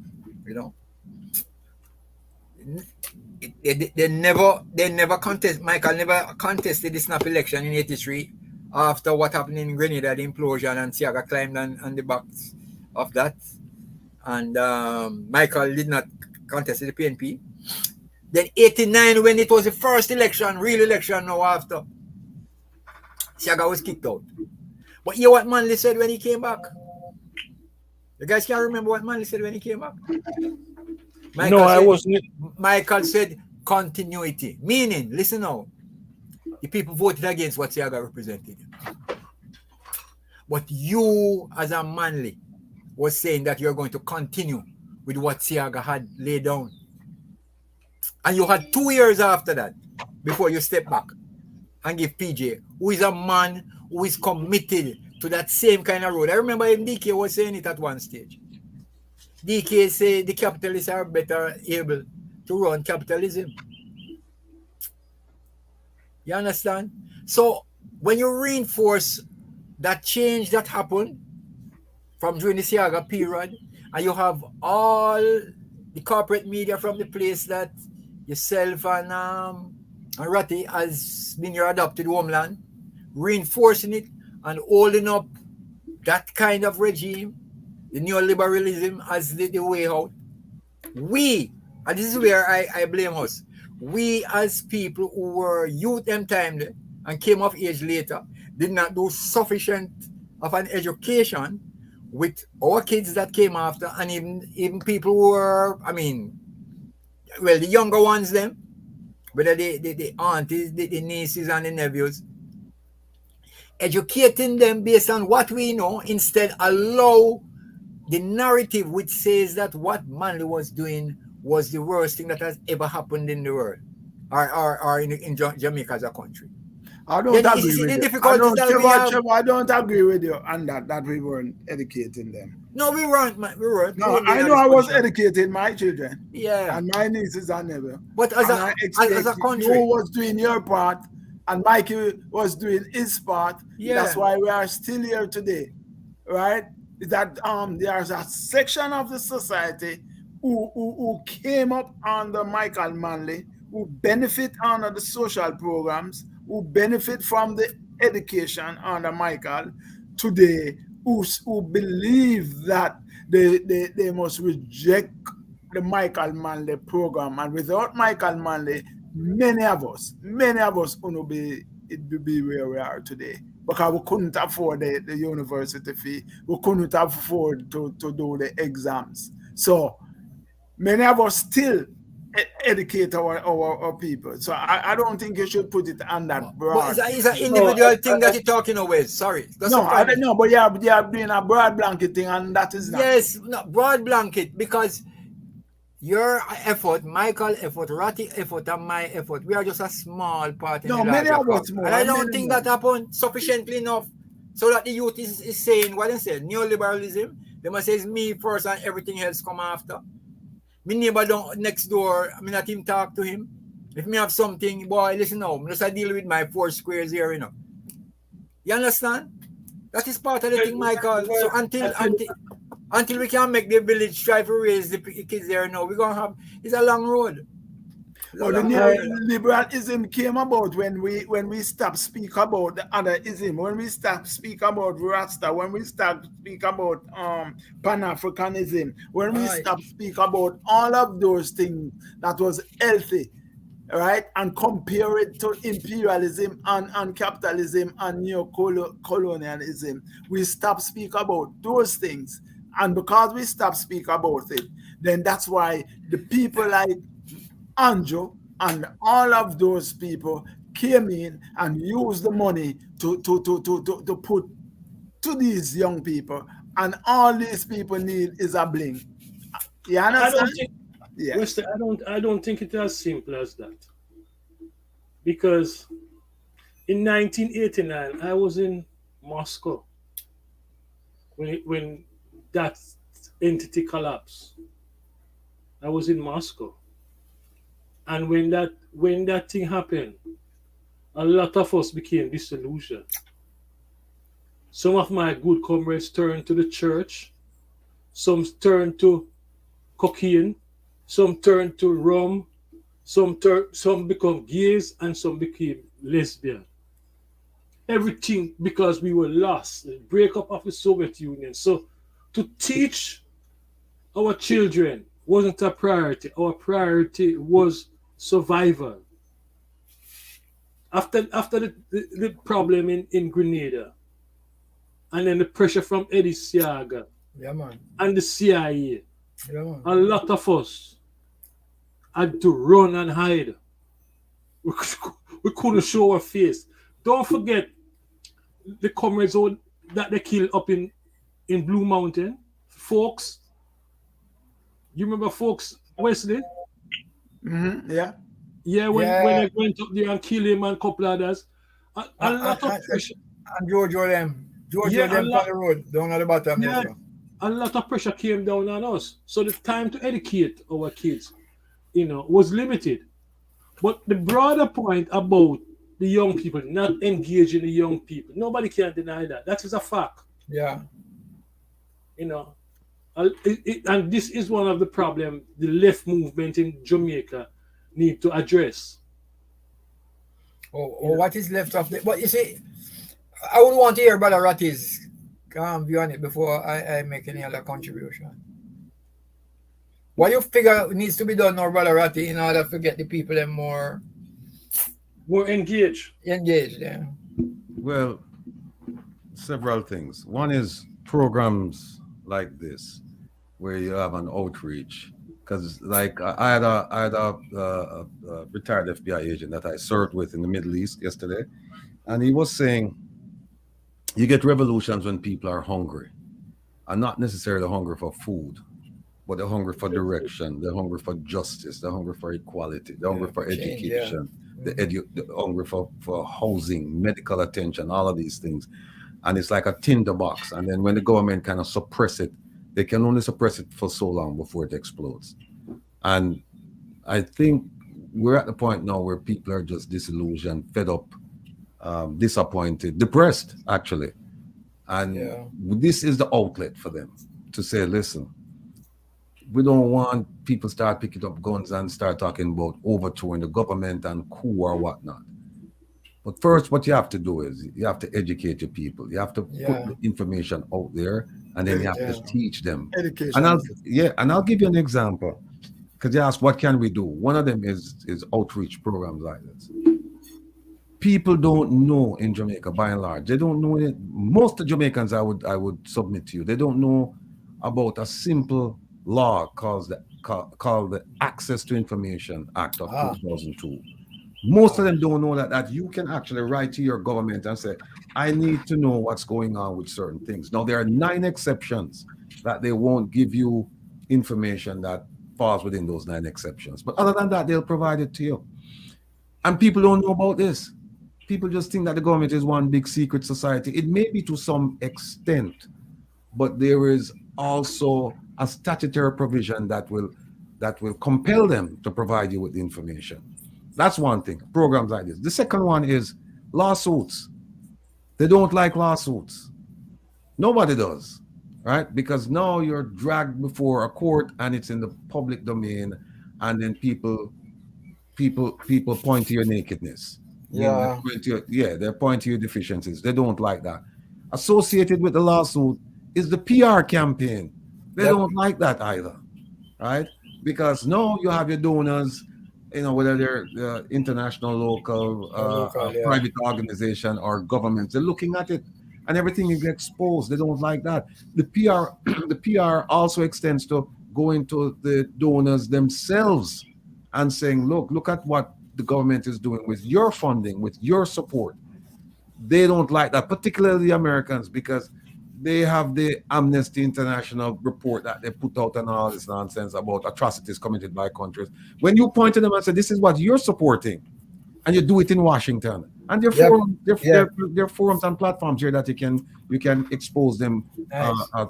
you know. They never contest. Michael never contested the snap election in 83 after what happened in Grenada, the implosion, and Siaga climbed on the backs of that. And Michael did not contest the PNP. Then 89, when it was the first election, real election now after, Siaga was kicked out. But hear what Manley said when he came back? You guys can't remember what Manley said when he came back? Michael said continuity. Meaning, listen now, the people voted against what Siaga represented. But you, as a Manley, was saying that you're going to continue with what Siaga had laid down. And you had 2 years after that before you step back and give PJ, who is a man who is committed to that same kind of road. I remember even DK was saying it at one stage. DK said the capitalists are better able to run capitalism. You understand? So when you reinforce that change that happened from during the Siaga period, and you have all the corporate media from the place that yourself and Ratty has been your adopted homeland, reinforcing it and holding up that kind of regime, the neoliberalism as the way out. We, and this is where I blame us, we as people who were youth them time and came of age later, did not do sufficient of an education with our kids that came after, and even people who were, well, the younger ones them, whether the aunties, the nieces and the nephews, educating them based on what we know, instead allow the narrative which says that what Manley was doing was the worst thing that has ever happened in the world, or in Jamaica as a country. I don't agree with you. I don't agree with you on that we weren't educating them. No, we weren't. No, I know I was educating my children. Yeah. And my nieces and nephews. But as a country, you was doing your part and Mikey was doing his part. Yeah. That's why we are still here today. Right? That there's a section of the society who came up under Michael Manley, who benefit under the social programs, who benefit from the education under Michael today, who believe that they must reject the Michael Manley program. And without Michael Manley, many of us wouldn't be where we are today. Because we couldn't afford the university fee. We couldn't afford to do the exams. So many of us still educate our people. So I don't think you should put it on that broad. But it's an individual thing that you're talking about. Sorry. I don't know, but you are doing a broad blanket thing, and that is not. Yes, no, broad blanket, because your effort, Michael's effort, Ratty effort, and my effort, we are just a small part in the many of us more. And I don't think that happened sufficiently enough so that the youth is saying what they say, neoliberalism. They must say it's me first and everything else come after. My neighbor down next door, I not even talk to him. If me have something, boy, listen now, I just deal with my 4 squares here, you know. You understand? That is part of the thing, Michael. So until we can make the village try to raise the kids there now, we're gonna have, it's a long road. Well, the neoliberalism came about when we stopped speak about the other ism, when we stopped speak about Rasta, when we stopped speak about Pan-Africanism, when we stopped speak about all of those things that was healthy, right, and compare it to imperialism and capitalism and neo-colonialism. We stop speak about those things, and because we stop speak about it, then that's why the people like Andrew and all of those people came in and used the money to put to these young people, and all these people need is a bling. You I understand? don't think, Yes. Wesley, I don't think it's as simple as that. Because in 1989, I was in Moscow when that entity collapsed. I was in Moscow. And when that thing happened, a lot of us became disillusioned. Some of my good comrades turned to the church, some turned to cocaine, some turned to rum, some become gays, and some became lesbian. Everything because we were lost, the breakup of the Soviet Union. So to teach our children wasn't a priority. Our priority was survival. After the problem in Grenada, and then the pressure from Eddie Siaga and the CIA, a lot of us had to run and hide. We couldn't show our face. Don't forget the comrades that they killed up in Blue Mountain, folks. You remember folks, Wesley? Mm-hmm. Yeah. Yeah, when they went up there and killed him and a couple others. A lot of pressure. And Jojo them on the road, down at the bottom. Yeah, a lot of pressure came down on us. So the time to educate our kids, was limited. But the broader point about the young people, not engaging the young people, nobody can deny that. That is a fact. Yeah. And this is one of the problems the left movement in Jamaica need to address. What is left of the... But you see, I would want to hear Brother Ratti's view on it before I make any other contribution. What you figure needs to be done now, Brother Ratti, in order to get the people them more engaged? Yeah. Well, several things. One is programs like this, where you have an outreach. Because, like, I had a retired FBI agent that I served with in the Middle East yesterday, and he was saying, you get revolutions when people are hungry, and not necessarily hungry for food, but they're hungry for direction, they're hungry for justice, they're hungry for equality, they're hungry for education, they're hungry for housing, medical attention, all of these things. And it's like a tinderbox. And then when the government kind of suppress it, they can only suppress it for so long before it explodes. And I think we're at the point now where people are just disillusioned, fed up, disappointed, depressed, actually. And this is the outlet for them to say, listen, we don't want people start picking up guns and start talking about overthrowing the government and coup or whatnot. But first, what you have to do is you have to educate your people. You have to put the information out there, and then you have to teach them. Education. And I'll give you an example. Because you ask, what can we do? One of them is outreach programs like this. People don't know in Jamaica, by and large. They don't know it. Most of Jamaicans, I would submit to you, they don't know about a simple law called the Access to Information Act of 2002. Most of them don't know that you can actually write to your government and say, I need to know what's going on with certain things. Now, there are 9 exceptions that they won't give you information that falls within those 9 exceptions. But other than that, they'll provide it to you. And people don't know about this. People just think that the government is one big secret society. It may be to some extent, but there is also a statutory provision that will compel them to provide you with the information. That's one thing, programs like this. The second one is lawsuits. They don't like lawsuits. Nobody does, right? Because now you're dragged before a court and it's in the public domain, and then people people point to your nakedness. Yeah. They point to your deficiencies. They don't like that. Associated with the lawsuit is the PR campaign. They Yep. don't like that either, right? Because no, you have your donors, whether they're international, local, Local, yeah. private organization or governments. They're looking at it, and everything you get exposed. They don't like that. The PR, the PR also extends to going to the donors themselves and saying, look at what the government is doing with your funding, with your support. They don't like that, particularly the Americans, because they have the Amnesty International report that they put out and all this nonsense about atrocities committed by countries. When you point to them and say, this is what you're supporting, and you do it in Washington, and there are forums and platforms here that you can expose them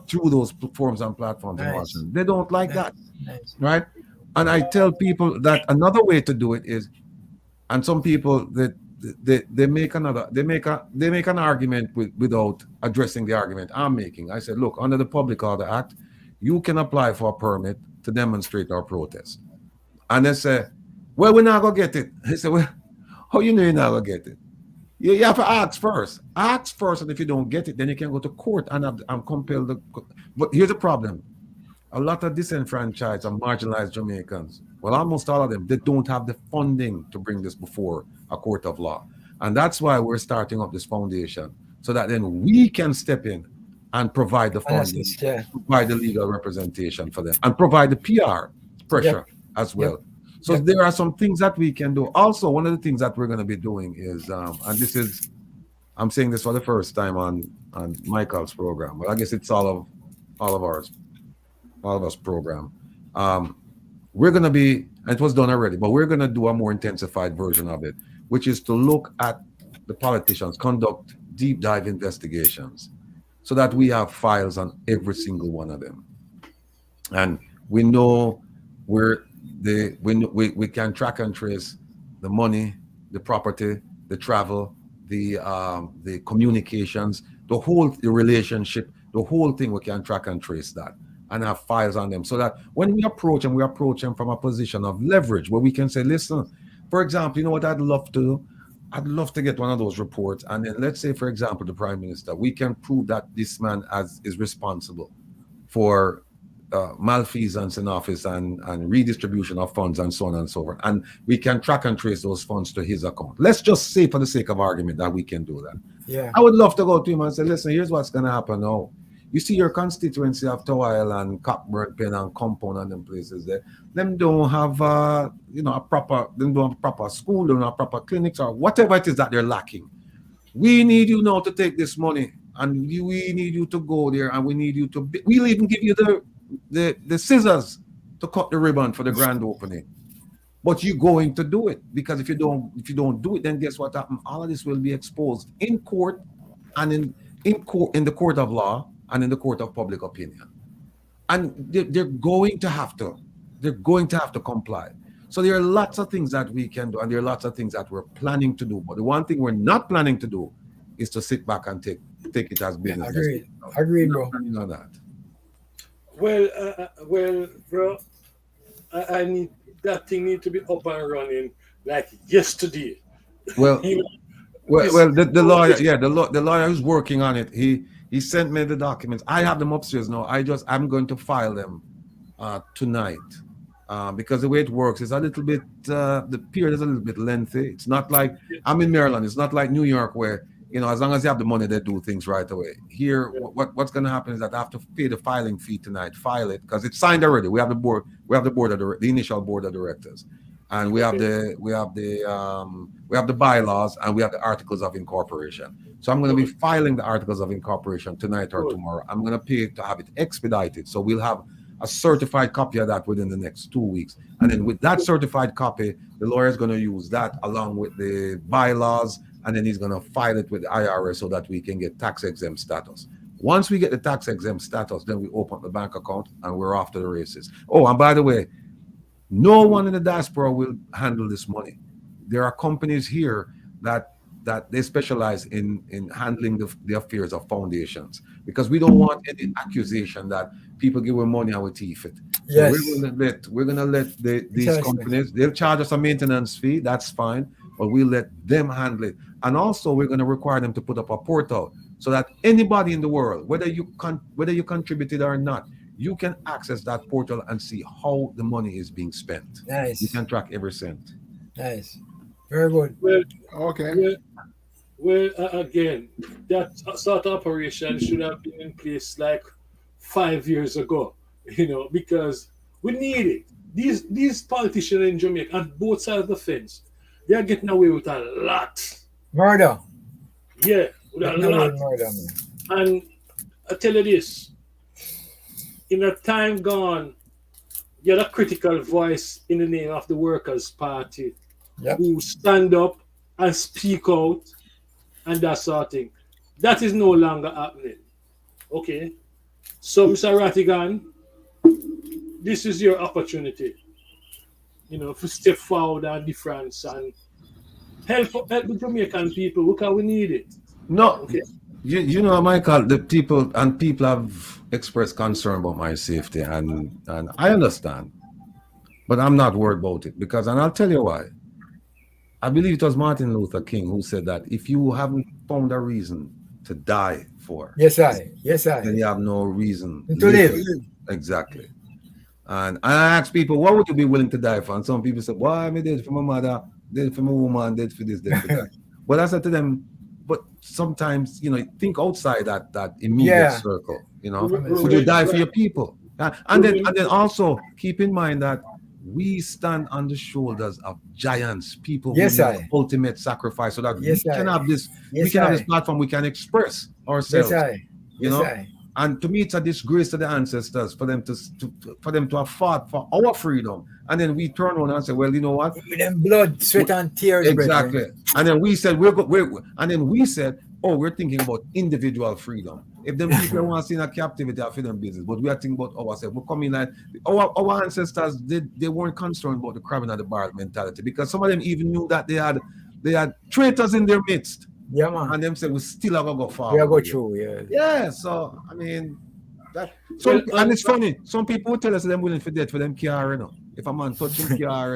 through those forums and platforms in Washington. They don't like that, right? And I tell people that another way to do it is, and some people that they make an argument without addressing the argument I'm making. I said, look, under the Public Order Act, you can apply for a permit to demonstrate or protest. And they say, well, we're not gonna get it. I said, well, how you know you're not gonna get it? You have to ask first. Ask first, and if you don't get it, then you can go to court and compel the. But here's the problem: a lot of disenfranchised and marginalized Jamaicans, well, almost all of them, they don't have the funding to bring this before a court of law. And that's why we're starting up this foundation, so that then we can step in and provide the funding, provide the legal representation for them, and provide the PR pressure as well. So there are some things that we can do. Also, one of the things that we're going to be doing is, and this is, I'm saying this for the first time on Michael's program, but I guess it's all of us program. We're going to be, and it was done already, but we're going to do a more intensified version of it, which is to look at the politicians, conduct deep dive investigations, so that we have files on every single one of them, and we know where we can track and trace the money, the property, the travel, the communications, the relationship, the whole thing. We can track and trace that and have files on them, so that when we approach them from a position of leverage, where we can say, listen, for example, you know what I'd love to do? I'd love to get one of those reports, and then let's say, for example, the Prime Minister, we can prove that this man is responsible for malfeasance in office and redistribution of funds and so on and so forth, and we can track and trace those funds to his account. Let's just say, for the sake of argument, that we can do that. Yeah, I would love to go to him and say, listen, here's what's going to happen now. You see your constituency of Tower and Cockburn, Pen and Compound and them places there, them don't have a proper school, they don't have proper clinics or whatever it is that they're lacking. We need you now to take this money, and we need you to go there, and we need you to we'll even give you the scissors to cut the ribbon for the grand opening. But you're going to do it, because if you don't do it, then guess what happens? All of this will be exposed in court, and in the court of law, and in the court of public opinion. And they're going to have to comply. So there are lots of things that we can do, and there are lots of things that we're planning to do. But the one thing we're not planning to do is to sit back and take it as business. Agreed, bro. On that. Well, bro, I need that thing need to be up and running like yesterday. Well, the lawyer who's working on it, he sent me the documents. I have them upstairs now. I'm going to file them tonight, because the way it works is a little bit, the period is a little bit lengthy. It's not like, I'm in Maryland. It's not like New York, where, as long as you have the money, they do things right away. Here, what's going to happen is that I have to pay the filing fee tonight, file it, because it's signed already. We have the initial board of directors, and we have the bylaws, and we have the articles of incorporation. So I'm going to be filing the articles of incorporation tonight or tomorrow. I'm going to pay to have it expedited, so we'll have a certified copy of that within the next 2 weeks. And then with that certified copy, the lawyer is going to use that along with the bylaws, and then he's going to file it with the IRS so that we can get tax exempt status. Once we get the tax exempt status, then we open the bank account and we're off to the races. Oh, and by the way, no one in the diaspora will handle this money. There are companies here that that they specialize in handling the affairs of foundations, because we don't want any accusation that people give away money and we thief it. So Yes. we're gonna let these Precisely. companies, they'll charge us a maintenance fee, that's fine, but we'll let them handle it. And also we're gonna require them to put up a portal so that anybody in the world, whether you contributed or not, you can access that portal and see how the money is being spent. Nice. You can track every cent. Nice. Very good. Well, Okay. again, that sort of operation should have been in place like 5 years ago, because we need it. These politicians in Jamaica, on both sides of the fence, they are getting away with a lot. Murder. Yeah, with a lot. Murder, man. And I tell you this, in a time gone, you're a critical voice in the name of the Workers' Party Yep. who stand up and speak out and that sort of thing. That is no longer happening. Okay? So, Mr. Rattigan, this is your opportunity, to step forward and difference and help the Jamaican people because we need it. No, Okay. you know, Michael, the people have expressed concern about my safety, and I understand, but I'm not worried about it and I'll tell you why. I believe it was Martin Luther King who said that if you haven't found a reason to die for, Yes, I. then you have no reason To live. Exactly. And I ask people, what would you be willing to die for? And some people say, well, I did for my mother, did for my woman, did for this, did for that. But I said to them, but sometimes, think outside that immediate circle. Would you die for your people? And then also keep in mind that we stand on the shoulders of giants, people who Yes, make I. the ultimate sacrifice, so that Yes, we can I. have this, Yes, we can have I. this platform, we can express ourselves. Yes, I. You Yes, know? I. And to me, it's a disgrace to the ancestors for them to have fought for our freedom, and then we turn around and say, well, you know what? With them blood, sweat, and tears. Exactly. brethren. And then we said we're thinking about individual freedom. If them people want to see in a captivity, I feel them business. But we are thinking about ourselves. We're coming like our ancestors, they weren't concerned about the crab in the barrel mentality, because some of them even knew that they had traitors in their midst. Yeah, man. And them said we still have to go forward. We are go through, yeah. Yeah, so I mean and it's funny. Some people will tell us them willing for death for them car, If a man touching car,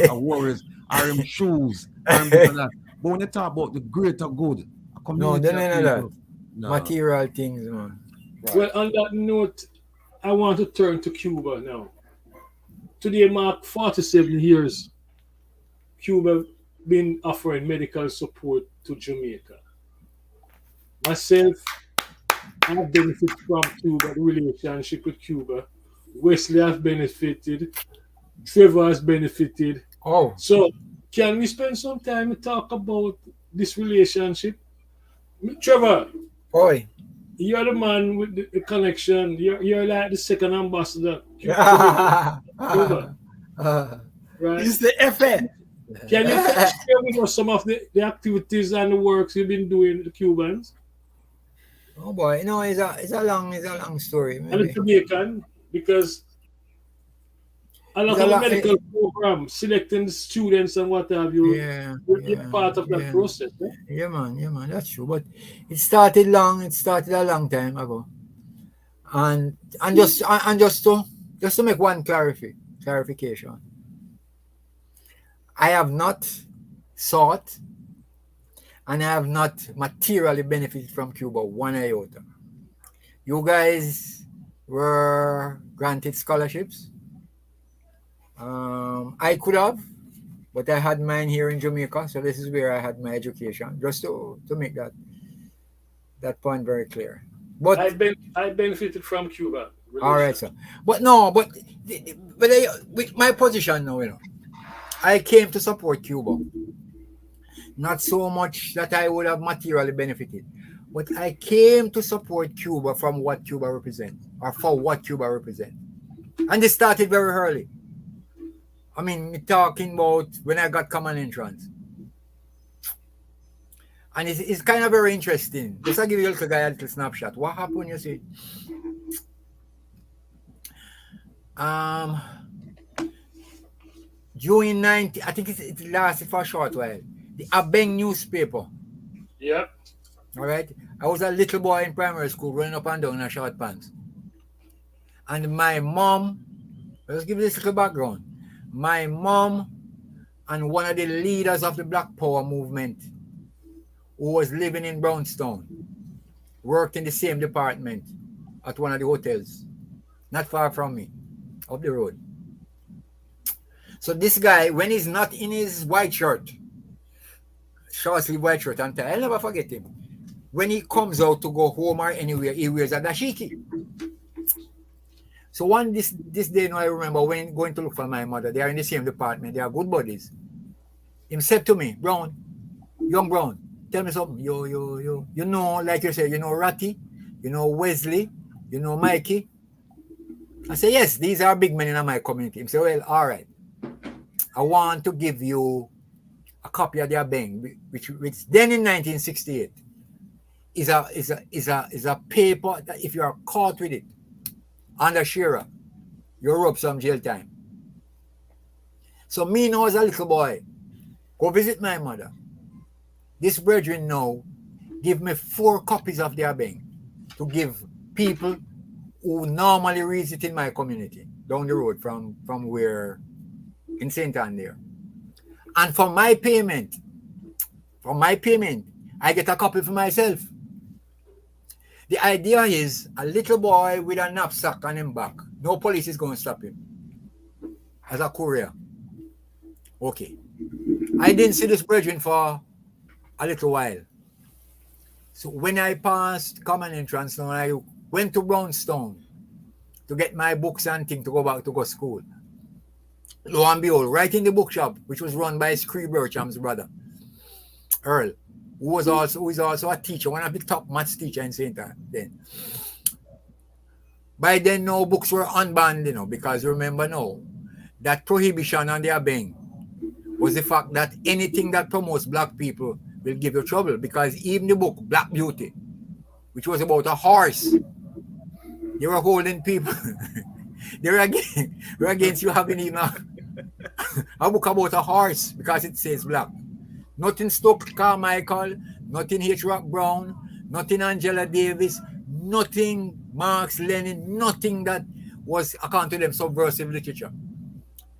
a warriors, are him shoes, are him this and that. But when they talk about the greater good, a No, community they of don't know that. people, no. Material things, man. Well, on that note, I want to turn to Cuba now. Today mark 47 years Cuba been offering medical support to Jamaica. Myself, I've benefited from Cuba, the relationship with Cuba. Wesley has benefited. Trevor has benefited. Oh, So, can we spend some time to talk about this relationship? Trevor, boy. you're the man with the connection. You're like the second ambassador. Yeah. Cuba, right? It's the FA. Can you share with us some of the activities and the works you've been doing with the Cubans Oh boy, it's a long story. and the Maybe. Jamaican? Because a lot It's a of the lot- medical program, selecting the students and what have you, Yeah, you're part of that yeah. process. Eh? Yeah, man, that's true. But it started a long time ago. And just to make one clarification. I have not sought and I have not materially benefited from Cuba one iota. You guys were granted scholarships. I could have, but I had mine here in Jamaica, so this is where I had my education. Just to make that point very clear. But I benefited from Cuba. all right, sir. But with my position now, I came to support Cuba. Not so much that I would have materially benefited, but I came to support Cuba from what Cuba represents, or for what Cuba represents. And this started very early. I mean, we're talking about when I got common entrance. And it's kind of very interesting. Just to give you a little snapshot. What happened, you see? During I think it lasted for a short while. The Abeng newspaper Yeah. All right. I was a little boy in primary school running up and down in a short pants. And my mom, let's give this little background. My mom and one of the leaders of the Black Power movement, who was living in Brownstown, worked in the same department at one of the hotels, not far from me, up the road. So this guy, when he's not in his white shirt, short sleeve white shirt and tie, I'll never forget him. When he comes out to go home or anywhere, he wears a dashiki. So this day, now I remember when going to look for my mother. They are in the same department. They are good buddies. He said to me, Brown, young Brown, tell me something. You know, like you say, you know Ratty, you know Wesley, you know Mikey. I say, yes, these are big men in my community. He said, well, all right. I want to give you a copy of their bang, which then in 1968 is a paper that if you are caught with it under Shearer, you'll rub some jail time. So me now as a little boy, go visit my mother. This brethren now give me 4 copies of their bang to give people who normally reads it in my community down the road from where in St. Ann there. And for my payment, I get a copy for myself. The idea is a little boy with a knapsack on him back. No police is going to stop him. As a courier. Okay. I didn't see this brethren for a little while. So when I passed common entrance, now I went to Brownstone to get my books and things to go back to go school. Lo and behold, right in the bookshop, which was run by Scree Burcham's brother, Earl, who is also a teacher, one of the top maths teachers in St. Ann then. By then, no books were unbanned, because remember now, that prohibition on their bang was the fact that anything that promotes black people will give you trouble, because even the book, Black Beauty, which was about a horse, they were holding people. They were against you having even a book about a horse because it says black. Nothing Stokes Carmichael, nothing H. Rock Brown, nothing Angela Davis, nothing Marx Lenin, nothing that was according to them subversive literature.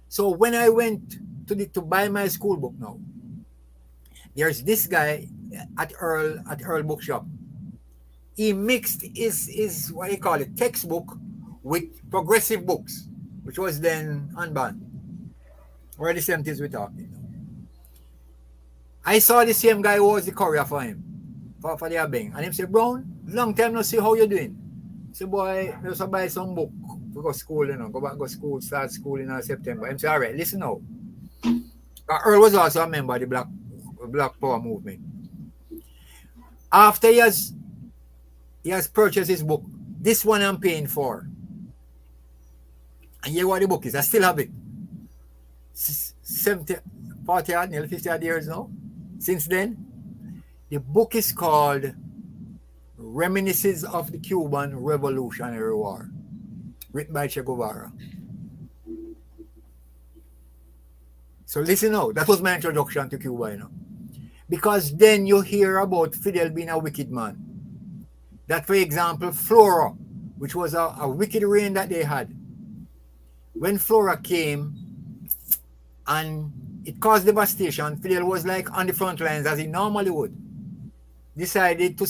So when I went to buy my school book now, there's this guy at Earl Bookshop. He mixed his what do you call it, textbook with progressive books, which was then unbanned. Or the 70s we're talking. I saw the same guy who was the courier for him, for the bang. And he said, Brown, long time no see how you doing. I said, boy, I just buy some book to go school, go back to school, start school in September. I said, all right, listen now. Earl was also a member of the Black Power movement. After he has purchased his book, this one I'm paying for. And here what the book is. I still have it. 40 odd, nearly 50 odd years now. Since then, the book is called Reminiscences of the Cuban Revolutionary War, written by Che Guevara. So listen now, that was my introduction to Cuba, Because then you hear about Fidel being a wicked man. That, for example, Flora, which was a wicked reign that they had. When Flora came and it caused devastation, Fidel was like on the front lines as he normally would. Decided to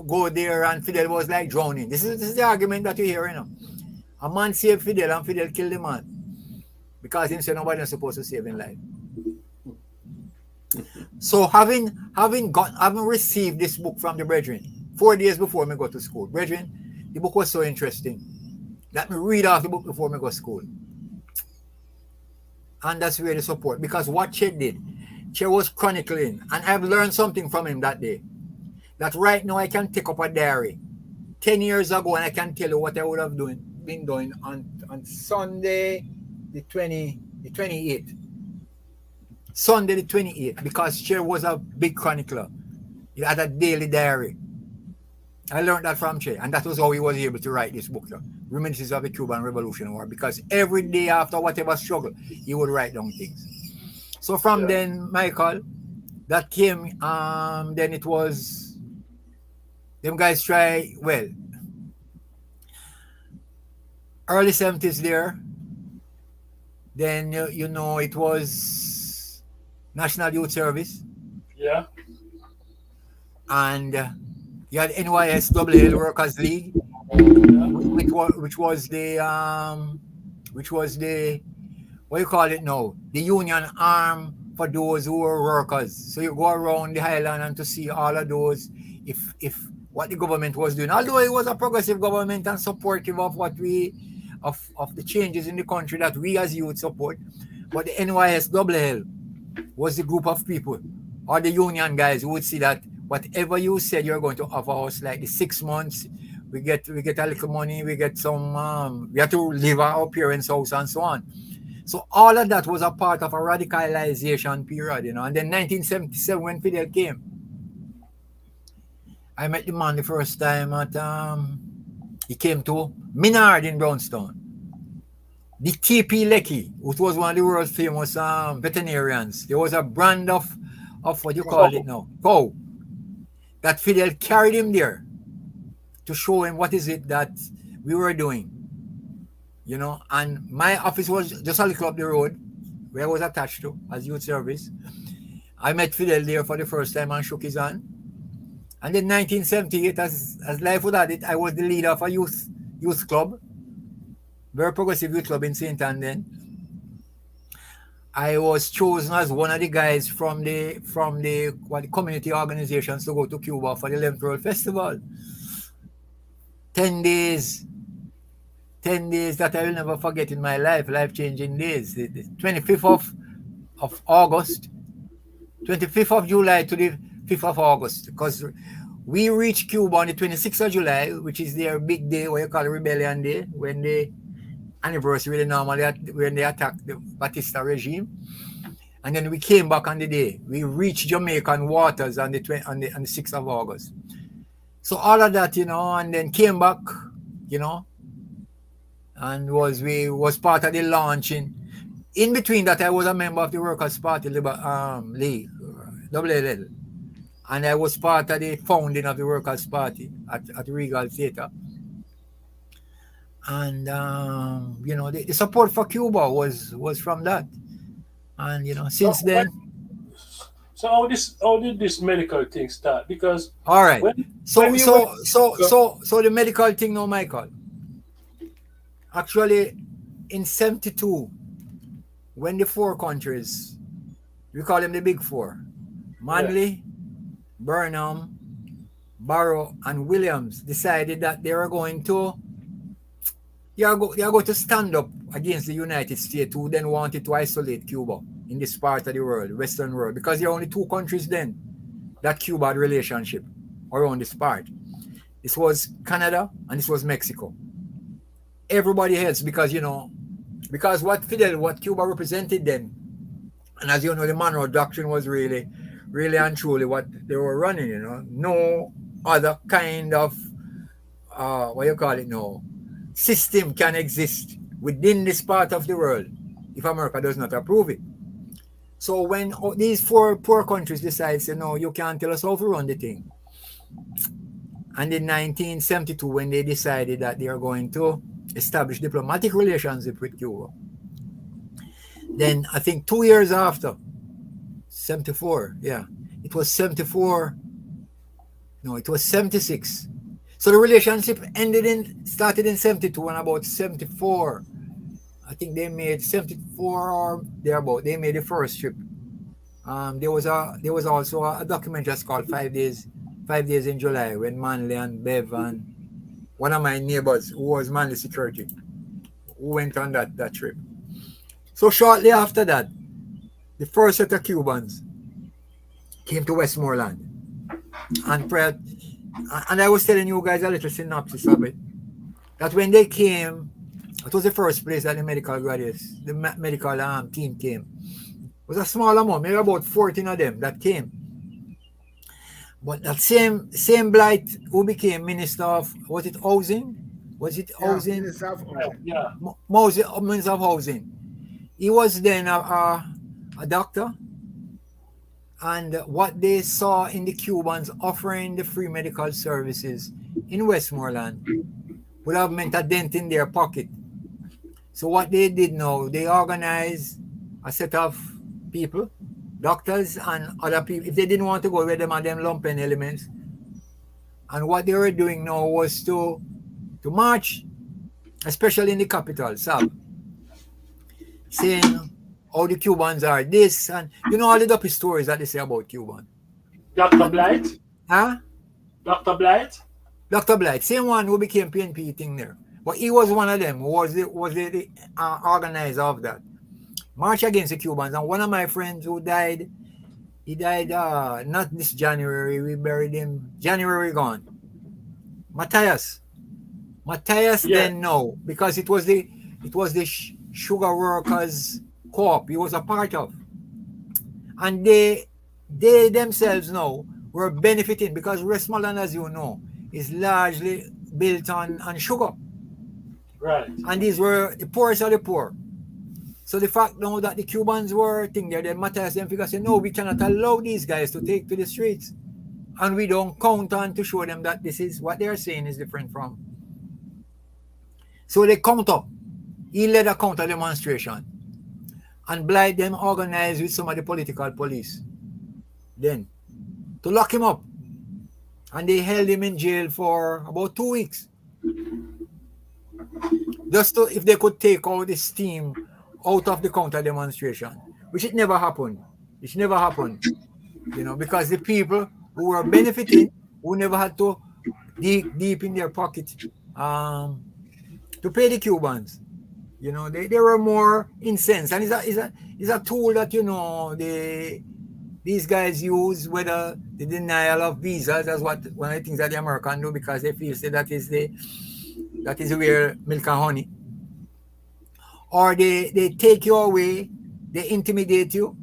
go there and Fidel was like drowning. This is the argument that you hear, A man saved Fidel and Fidel killed the man. Because he said nobody was supposed to save his life. So having received this book from the brethren 4 days before me go to school. Brethren, the book was so interesting. Let me read off the book before me go to school. And that's where the support. Because what Che did, Che was chronicling. And I've learned something from him that day. That right now I can take up a diary 10 years ago and I can tell you what I would have been doing on Sunday the 28th. Sunday the 28th. Because Che was a big chronicler. He had a daily diary. I learned that from Che, and that was how he was able to write this book, Reminiscences of the Cuban Revolutionary War, because every day after whatever struggle, he would write down things. So from then, Michael, that came. Then it was them guys try early 70s there. Then it was National Youth Service, Yeah. and you had NYSWL Workers League, Yeah. which was the what do you call it now? The union arm for those who were workers. So you go around the highland and to see all of those, if what the government was doing, although it was a progressive government and supportive of what we of the changes in the country that we as youth support, but the NYSWL was the group of people or the union guys who would see that whatever you said you're going to offer us, like the 6 months, we get a little money, we get some, we have to leave our parents' house and so on. So all of that was a part of a radicalization period, And then 1977, when Fidel came, I met the man the first time at he came to Minard in Brownstown. The TP Lecky, which was one of the world's famous veterinarians. There was a brand of what you call it now, cow, that Fidel carried him there to show him what is it that we were doing. And my office was just a little up the road where I was attached to as youth service. I met Fidel there for the first time and shook his hand. And in 1978, as life would have it, I was the leader of a youth club, very progressive youth club in St. Ann then. I was chosen as one of the guys from the community organizations to go to Cuba for the 11th World Festival. 10 days that I will never forget in my life-changing days. The 25th of August, 25th of July to the 5th of August, because we reached Cuba on the 26th of July, which is their big day, what you call Rebellion Day, when the anniversary normally when they attacked the Batista regime. And then we came back on the day. We reached Jamaican waters on the 6th of August. So all of that, and then came back, and was part of the launching. In between that, I was a member of the Workers' Party League, WLL, and I was part of the founding of the Workers' Party at Regal Theatre. And the support for Cuba was from that, and since then. So how did this medical thing start? Because all right, so the medical thing now, Michael. Actually, in 72, when the 4 countries, we call them the big 4, Manley, Burnham, Barrow, and Williams, decided that they are going to stand up against the United States, who then wanted to isolate Cuba in this part of the world, Western world, because there are only 2 countries then that Cuba had relationship around this part. This was Canada and this was Mexico. Everybody else, because what Cuba represented then, and as you know, the Monroe Doctrine was really, really and truly what they were running. No other kind of system can exist within this part of the world if America does not approve it. So when these 4 poor countries decide, no, you can't tell us how to run the thing. And in 1972, when they decided that they are going to establish diplomatic relationship with Cuba, then I think 2 years after, 74, it was 74. No, it was 76. So the relationship started in 72, and about 74, I think they made 74 or thereabout. They made the first trip. There was also a documentary just called 5 Days in July, when Manley and Bev and one of my neighbors, who was Manley security, who went on that trip. So shortly after that, the first set of Cubans came to Westmoreland, and I was telling you guys a little synopsis of it, that when they came, it was the first place that the medical graduates, the medical team came. It was a small amount, maybe about 14 of them that came. But that same Blight who became Minister of, was it Housing? Housing? Minister of Housing. Yeah. Minister of Housing. He was then a doctor, And what they saw in the Cubans offering the free medical services in Westmoreland would have meant a dent in their pocket. So what they did now, they organized a set of people, doctors and other people. If they didn't want to go with them and them lumpen elements, and what they were doing now was to march, especially in the capital, Sab, saying how the Cubans are this, and you know all the dopey stories that they say about Cuban. Dr. Blight? Huh? Dr. Blight? Dr. Blight, same one who became PNP thing there. But he was one of them who was the organizer of that. March against the Cubans. And one of my friends who died, he died not this January, we buried him, January gone. Matthias. Matthias then no, because it was the sugar workers co-op he was a part of. And they themselves now were benefiting because Westmoreland, as you know, is largely built on sugar. Right. And these were the poorest of the poor. So the fact now that the Cubans were thinking there, then Matthias them figure say, no, we cannot allow these guys to take to the streets. And we don't count on to show them that this is what they are saying is different from. So they counter. He led a counter demonstration. And Blight them organized with some of the political police. Then to lock him up. And they held him in jail for about 2 weeks. Just to, if they could take all the steam out of the counter demonstration, which it never happened. It never happened. You know, because the people who were benefiting, who never had to dig deep in their pocket to pay the Cubans. You know, they were more incensed. And it's a tool that, you know, these guys use, whether the denial of visas, that's what one of the things that the Americans do, because they feel say that is where milk and honey. Or they take you away, they intimidate you,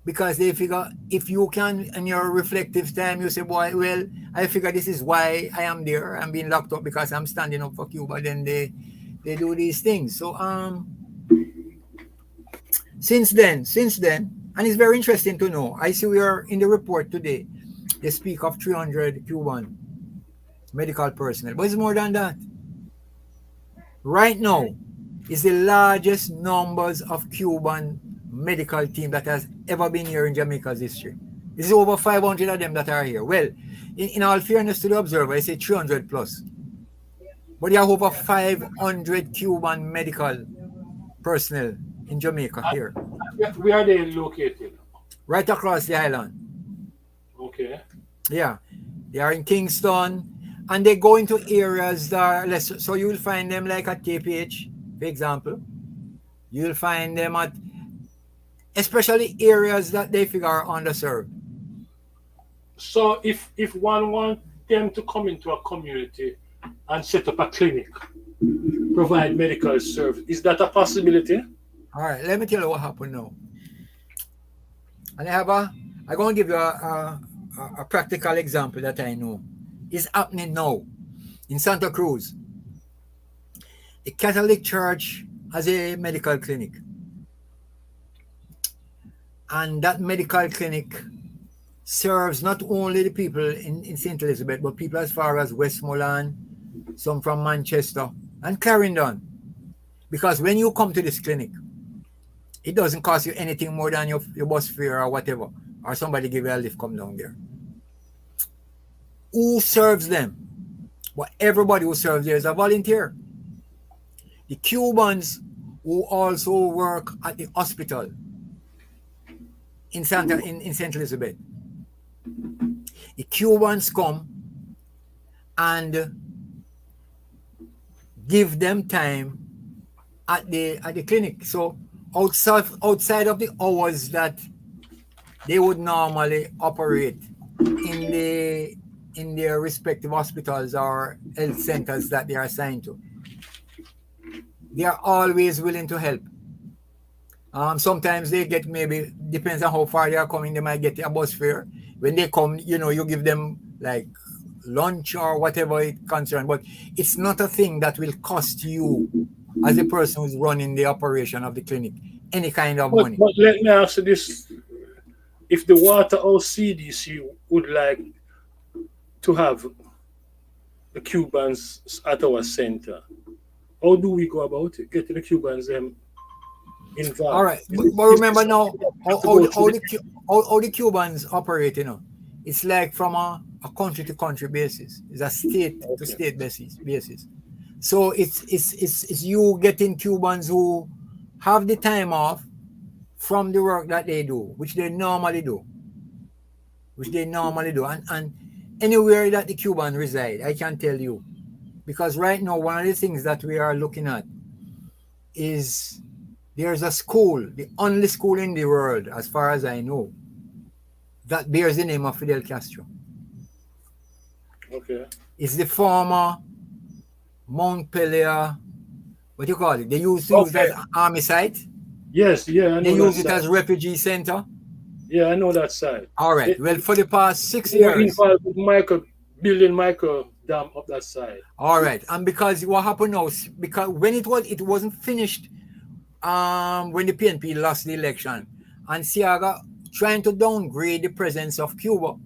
because they figure if you can, in your reflective time, you say, boy, well, I figure this is why I am there. I'm being locked up because I'm standing up for Cuba. Then they do these things. So since then, and it's very interesting to know. I see we are in the report today. They speak of 300 Cuban medical personnel, but it's more than that. Right now, it's the largest numbers of Cuban medical team that has ever been here in Jamaica's history. It's over 500 of them that are here. Well, in all fairness to the observer, I say 300 plus. But there are over 500 Cuban medical personnel in Jamaica here. Where are they located? Right across the island. Okay. Yeah. They are in Kingston. And they go into areas that are less. So you will find them like at KPH, for example. You'll find them at especially areas that they figure are underserved. So if one wants them to come into a community and set up a clinic, provide medical service, is that a possibility? All right, let me tell you what happened now. And I'm going to give you a practical example that I know. It's happening now in Santa Cruz. The Catholic Church has a medical clinic. And that medical clinic serves not only the people in St. Elizabeth, but people as far as Westmoreland, some from Manchester, and Clarendon. Because when you come to this clinic, it doesn't cost you anything more than your bus fare or whatever, or somebody give you a lift, come down there. Who serves them? Well, everybody who serves there is a volunteer. The Cubans who also work at the hospital in St. Elizabeth. The Cubans come and give them time at the clinic. So outside of the hours that they would normally operate in their respective hospitals or health centers that they are assigned to, they are always willing to help. Sometimes they get, maybe depends on how far they are coming, they might get a bus fare. When they come, you know, you give them like lunch or whatever it concerns, but it's not a thing that will cost you as a person who's running the operation of the clinic any kind of money. But let me ask you this, if the Waterhouse CDC would like to have the Cubans at our center, how do we go about it? Getting the Cubans involved. All right, but remember now how the Cubans operate. It's like from a country to country basis. It's a state to state basis. So it's you getting Cubans who have the time off from the work that they do, which they normally do. And anywhere that the Cubans reside, I can tell you. Because right now, one of the things that we are looking at is there's a school, the only school in the world, as far as I know, that bears the name of Fidel Castro. Okay. It's the former Mount Peleia, what you call it? They used to use that army site. Yes, yeah, I know. They use it as refugee center. Yeah, I know that side. All right. Well, for the past 6 We're years. involved with building Michael Dam up that side. All right. And because what happened now, because when it wasn't finished when the PNP lost the election, and Siaga trying to downgrade the presence of Cuba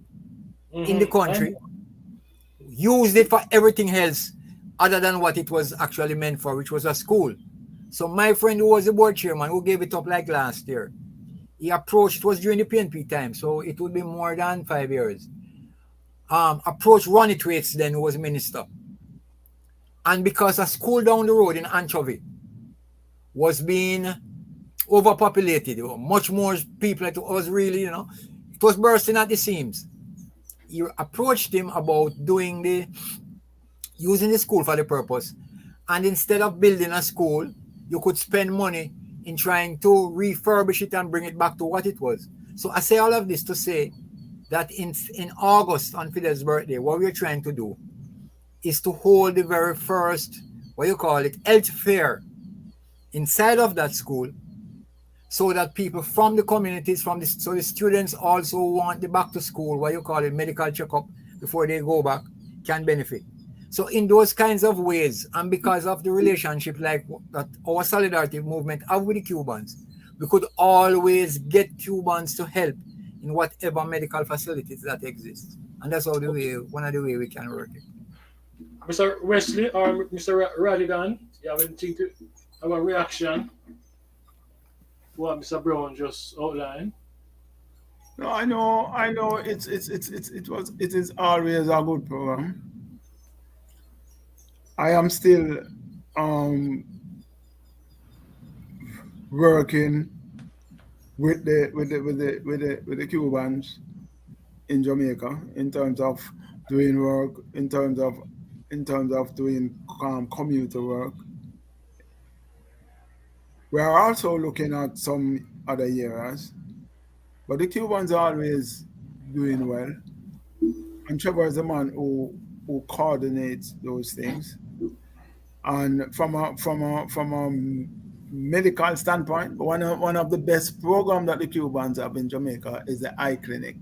in the country, used it for everything else other than what it was actually meant for, which was a school. So my friend who was the board chairman, who gave it up like last year, he approached, it was during the PNP time, so it would be more than 5 years, approached Ronnie Thwaites then, who was minister. And because a school down the road in Anchovy was being overpopulated, much more people, it was really, it was bursting at the seams. He approached him about using the school for the purpose. And instead of building a school, you could spend money in trying to refurbish it and bring it back to what it was. So I say all of this to say that in August, on Fidel's birthday, what we're trying to do is to hold the very first, health fair inside of that school, so that people from the communities, so the students also want the back to school, medical checkup before they go back, can benefit. So in those kinds of ways, and because of the relationship like that our solidarity movement have with the Cubans, we could always get Cubans to help in whatever medical facilities that exist. And that's one of the way we can work it. Mr. Wesley or Mr. Rattigan, you have anything to have a reaction to what Mr. Brown just outlined? No, I know. It is always a good program. I am still working with the Cubans in Jamaica in terms of doing work, in terms of doing commuter work. We are also looking at some other areas, but the Cubans are always doing well. And Trevor is the man who coordinates those things. And from a medical standpoint, one of the best programs that the Cubans have in Jamaica is the eye clinic.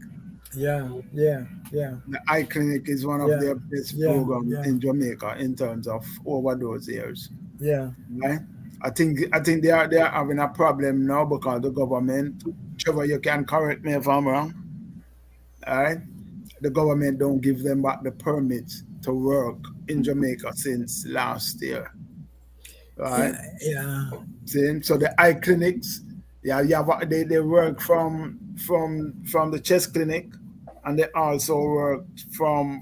Yeah. The eye clinic is one of their best programs in Jamaica in terms of over those years. Yeah. Right? I think they are having a problem now because the government, Trevor, you can correct me if I'm wrong. All right? The government don't give them back the permits to work in Jamaica since last year. Right? Yeah. So the eye clinics, they work from the chest clinic, and they also work from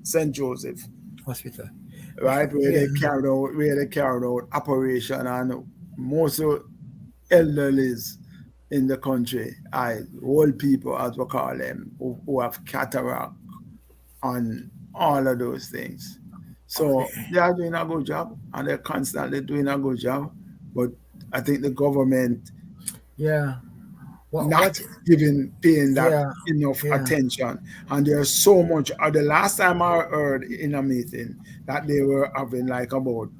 St. Joseph Hospital. Right, where they carried out operation, and most of elderlies in the country, old people as we call them, who have cataract and all of those things. So they are doing a good job, and they're constantly doing a good job. But I think the government not paying that enough attention. And there's so much. The last time I heard in a meeting that they were having like about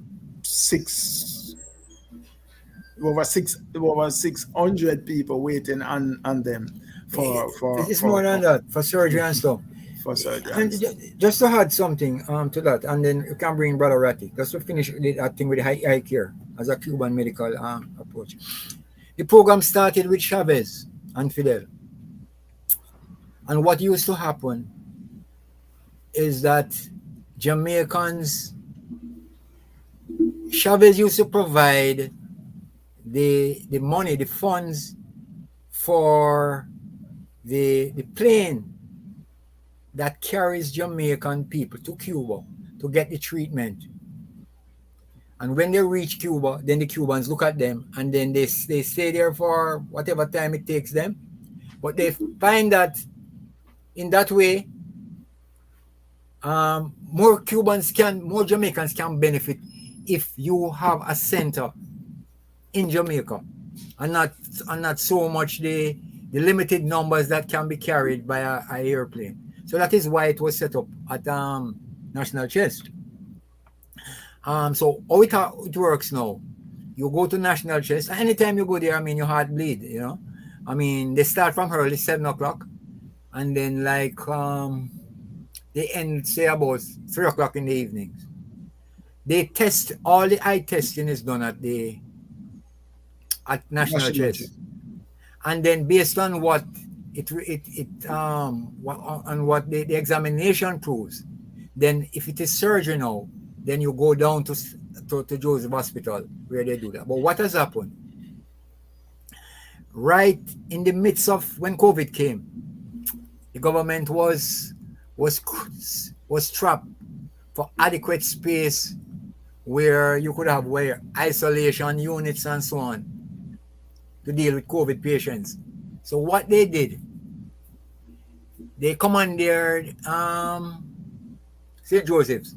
over 600 people waiting on them for it's more than that for surgery and stuff. For surgery. And just to add something to that, and then you can bring Brother Ratty, just to finish that thing with the eye care as a Cuban medical approach. The program started with Chavez and Fidel. And what used to happen is that Jamaicans, Chavez used to provide the money, the funds for the plane that carries Jamaican people to Cuba to get the treatment. And when they reach Cuba, then the Cubans look at them and then they stay there for whatever time it takes them. But they find that in that way, more Jamaicans can benefit if you have a center in Jamaica and not so much the limited numbers that can be carried by a airplane. So that is why it was set up at National Chest. So how it works now, you go to National Chest. Anytime you go there, I mean, your heart bleed, you know. I mean, they start from early 7 o'clock, and then like they end say about 3 o'clock in the evenings. They test, all the eye testing is done at National Chest, and then based on what what the examination proves, then if it is surgery now, then you go down to Joseph Hospital where they do that. But what has happened? Right in the midst of when COVID came, the government was trapped for adequate space where you could have isolation units and so on to deal with COVID patients. So what they did, they commandeered St. Joseph's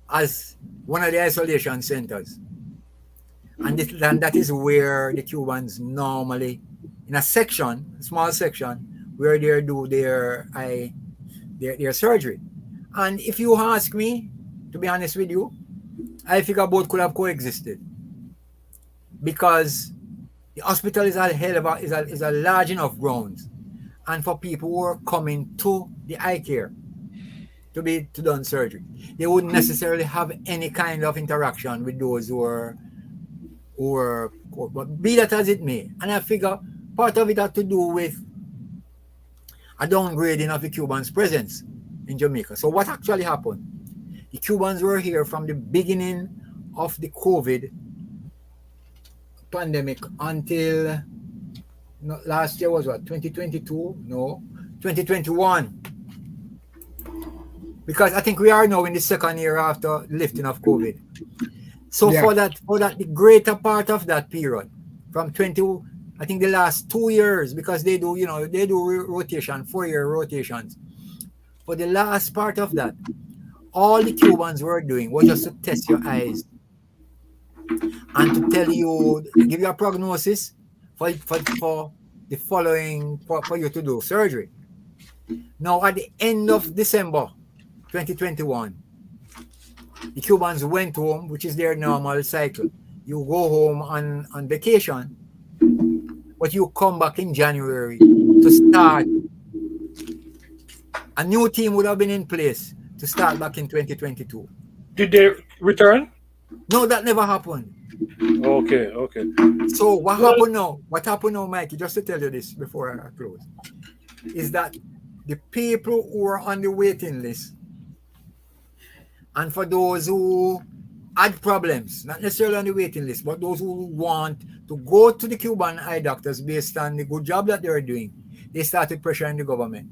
as one of the isolation centers. And that is where the Cubans normally, in a small section, where they do their surgery. And if you ask me, to be honest with you, I figure both could have coexisted, because the hospital is a large enough grounds, and for people who are coming to the eye care to done surgery, they wouldn't necessarily have any kind of interaction with those who are, but be that as it may. And I figure part of it had to do with a downgrading of the Cubans' presence in Jamaica. So what actually happened? The Cubans were here from the beginning of the COVID pandemic until last year was what, 2022? No, 2021. Because I think we are now in the second year after lifting of COVID. So for that, the greater part of that period, from I think the last 2 years, because they do rotation, 4-year rotations. For the last part of that, all the Cubans were doing was just to test your eyes and to tell you, give you a prognosis for the following, for you to do surgery. Now, at the end of December 2021, the Cubans went home, which is their normal cycle. You go home on vacation, but you come back in January to start. A new team would have been in place to start back in 2022. Did they return? No, that never happened. Okay. So what happened now? What happened now, Mikey, just to tell you this before I close, is that the people who are on the waiting list, and for those who had problems, not necessarily on the waiting list, but those who want to go to the Cuban eye doctors based on the good job that they're doing, they started pressuring the government,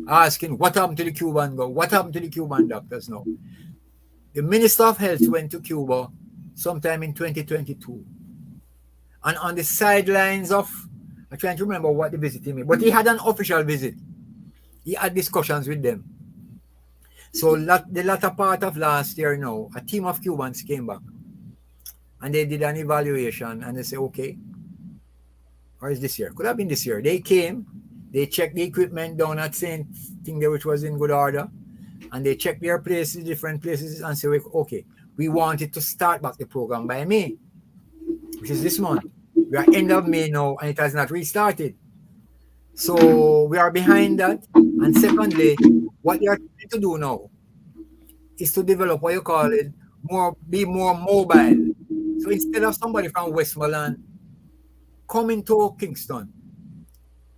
asking what happened to the Cuban doctors now. The Minister of Health went to Cuba sometime in 2022. And on the sidelines of, I'm trying to remember what the visit he made, but he had an official visit. He had discussions with them. So the latter part of last year now, a team of Cubans came back and they did an evaluation and they said, okay, or is this year? Could have been this year. They came, they checked the equipment down at St. Thing there, which was in good order, and they checked their places, different places, and said, okay, we wanted to start back the program by May, which is this month. We are end of May now and it has not restarted. So we are behind that. And secondly, what they are trying to do now is to develop what you call it, be more mobile. So instead of somebody from Westmoreland coming to Kingston,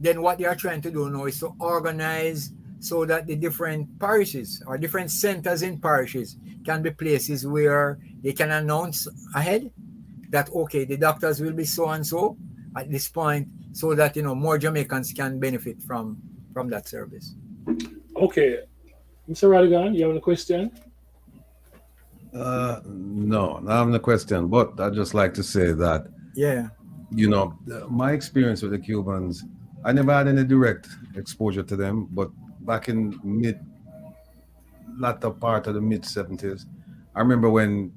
then what they are trying to do now is to organize so that the different parishes or different centers in parishes can be places where they can announce ahead that, okay, the doctors will be so and so at this point, so that, more Jamaicans can benefit from that service. Okay. Mr. Rattigan, you have a question? No, not having a question, but I'd just like to say that, Yeah. my experience with the Cubans, I never had any direct exposure to them, but back in latter part of the mid 70s, I remember when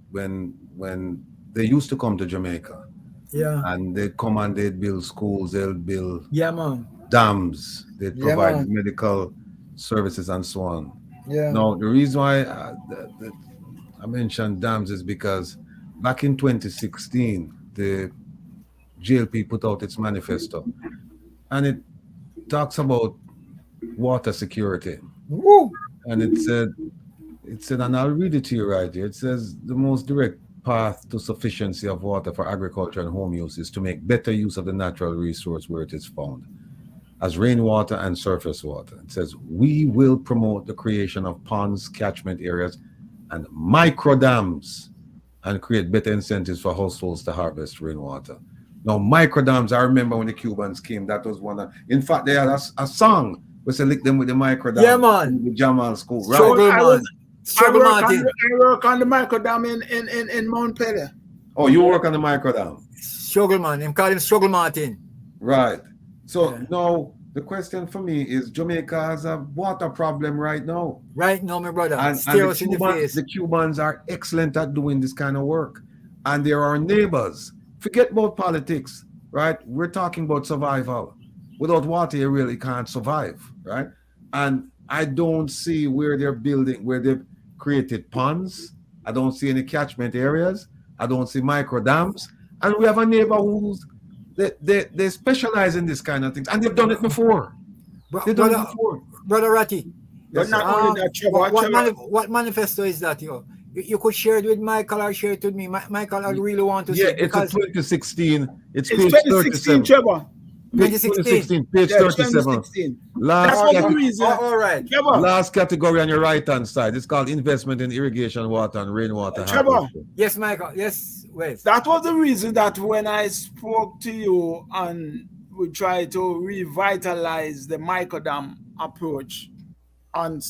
they used to come to Jamaica, Yeah. and they'd come and they'd build schools, they'll build Yeah, man. dams, they'd Yeah, provide man. medical services and so on. Yeah. Now, the reason why I mentioned dams is because back in 2016, the JLP put out its manifesto, and it talks about water security. Woo. And it said, and I'll read it to you right here. It says the most direct path to sufficiency of water for agriculture and home use is to make better use of the natural resource where it is found, as rainwater and surface water. It says, we will promote the creation of ponds, catchment areas, and micro dams, and create better incentives for households to harvest rainwater. Now, micro dams, I remember when the Cubans came, that was one of, in fact, they had a song where they lick them with the micro dam. Yeah, man. The Jamal school, right? Struggle, man. I Struggle, work, Martin. I work on the micro dam in Mount Pellier. Oh, you work on the micro dam. Struggle, man. Him call him Struggle Martin. Right. So Yeah. now the question for me is, Jamaica has a water problem right now. Right now, my brother. And Stare us in the face. the Cubans are excellent at doing this kind of work. And they're our neighbors. Forget about politics, right? We're talking about survival. Without water, you really can't survive, right? And I don't see where they've created ponds. I don't see any catchment areas. I don't see micro dams. And we have a neighbor who's they specialize in this kind of things, and they've done it before. They've done it before. Brother Ratty. But not only that, Trevor, What manifesto is that, yo? You could share it with Michael or share it with me. Michael, I really want to see Yeah, it it's a because 2016. It's it's page 2016, 37. Trevor. 2016. Page Yeah, 37. 2016. Last, That's what the cate- reason. all right. Trevor, last category on your right-hand side. It's called investment in irrigation water and rainwater Trevor. harvesting. Yes, Michael. Yes, Wes. that was the reason that when I spoke to you and we tried to revitalize the microdam approach, and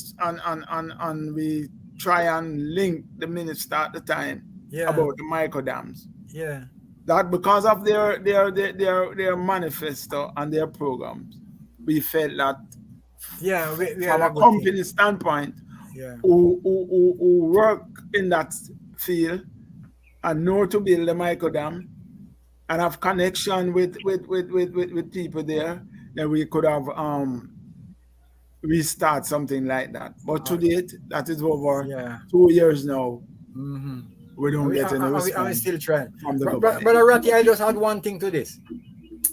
we try and link the minister at the time Yeah. about the microdams. Yeah. That because of their manifesto and their programs, we felt that Yeah. We from had a a good company thing. standpoint, Yeah. who work in that field and know to build a microdam and have connection with people there, then we could have restart something like that. But to date, that is over Yeah. 2 years now. Mm-hmm. We don't get any I'm response still trying. from the But government. Ratty, I just had one thing to this.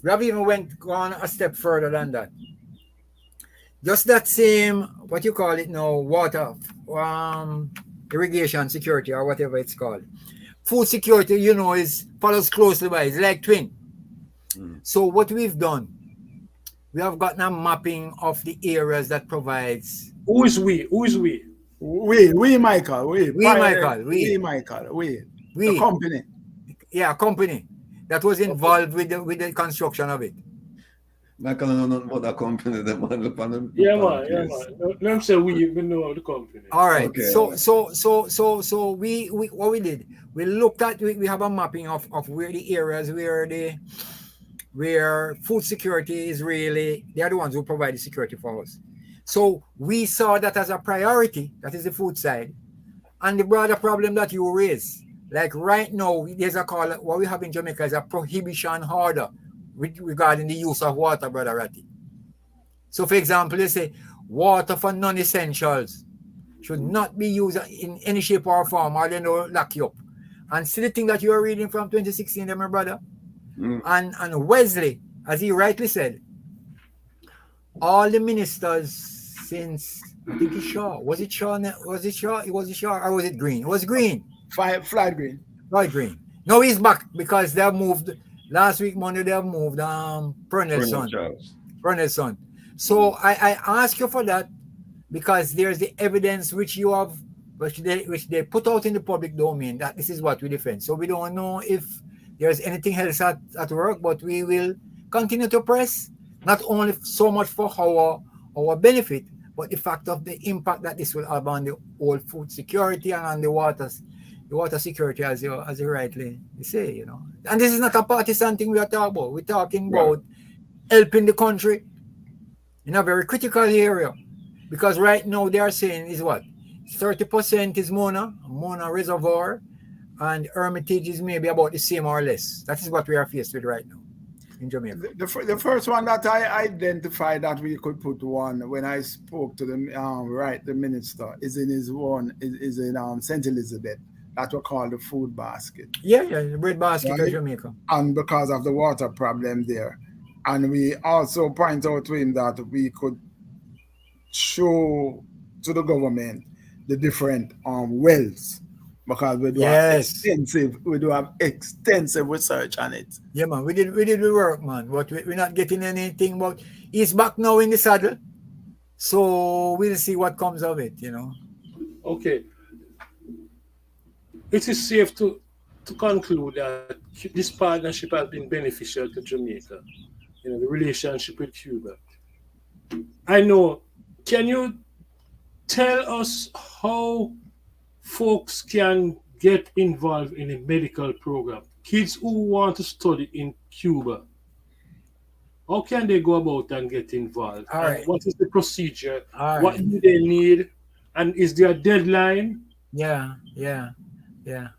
We have even gone a step further than that. Just that same, what you call it now, water, irrigation security or whatever it's called. Food security, is follows closely by. It's like twin. So what we've done, we have gotten a mapping of the areas that provides. Who is we? Who is we? We, Michael, we, Michael, the company. Yeah, company that was involved with the construction of it. Michael, I don't know about that company. Yeah, man. Let me say we even know the company. All right. Okay. So we what we did, we looked at we have a mapping of where the areas where food security is really, they are the ones who provide the security for us. So we saw that as a priority, that is the food side. And the broader problem that you raise, like right now, there's a call, what we have in Jamaica is a prohibition order regarding the use of water, Brother Ratty. So for example, they say water for non-essentials should not be used in any shape or form, or they don't lock you up. And see the thing that you are reading from 2016, my brother, and Wesley, as he rightly said, all the ministers since, I think it's Shaw. Was it Shaw? Was it Shaw? Or was it Green? It was Green. Flight Green. Right, Green. No, he's back because they have moved. Last week, Monday, they have moved Pernell's son. Renaissance. So I ask you for that because there's the evidence which you have, which they put out in the public domain that this is what we defend. So we don't know if there's anything else at work, but we will continue to press, not only so much for our benefit, but the fact of the impact that this will have on the whole food security and on the water security, as you rightly say, you know. And this is not a partisan thing we are talking about. We're talking about helping the country in a very critical area. Because right now they are saying is what? 30% is Mona Reservoir, and Hermitage is maybe about the same or less. That is what we are faced with right now in Jamaica. The first one that I identified that we could put one when I spoke to the minister is in St. Elizabeth. That we call the food basket. Yeah, the bread basket of Jamaica. And because of the water problem there. And we also point out to him that we could show to the government the different wells, because we do have extensive research on it. Yeah, man, we did the work, man, but we're not getting anything. But he's back now in the saddle, so we'll see what comes of it, you know. Okay. It is safe to conclude that this partnership has been beneficial to Jamaica, you know, the relationship with Cuba. I know, can you tell us how folks can get involved in a medical program? Kids who want to study in Cuba, how can they go about and get involved? All right. What is the procedure? All what right. do they need? And is there a deadline? Yeah.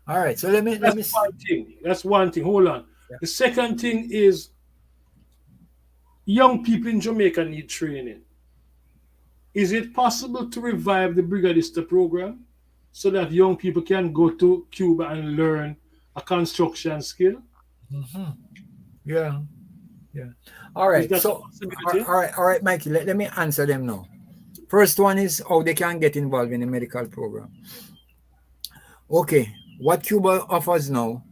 All right. So let me. That's one thing. Hold on. Yeah. The second thing is young people in Jamaica need training. Is it possible to revive the Brigadista program so that young people can go to Cuba and learn a construction skill? Mm-hmm. Yeah. All right. So, all right, Mikey. Let me answer them now. First one is how they can get involved in the medical program. Okay, what Cuba offers now,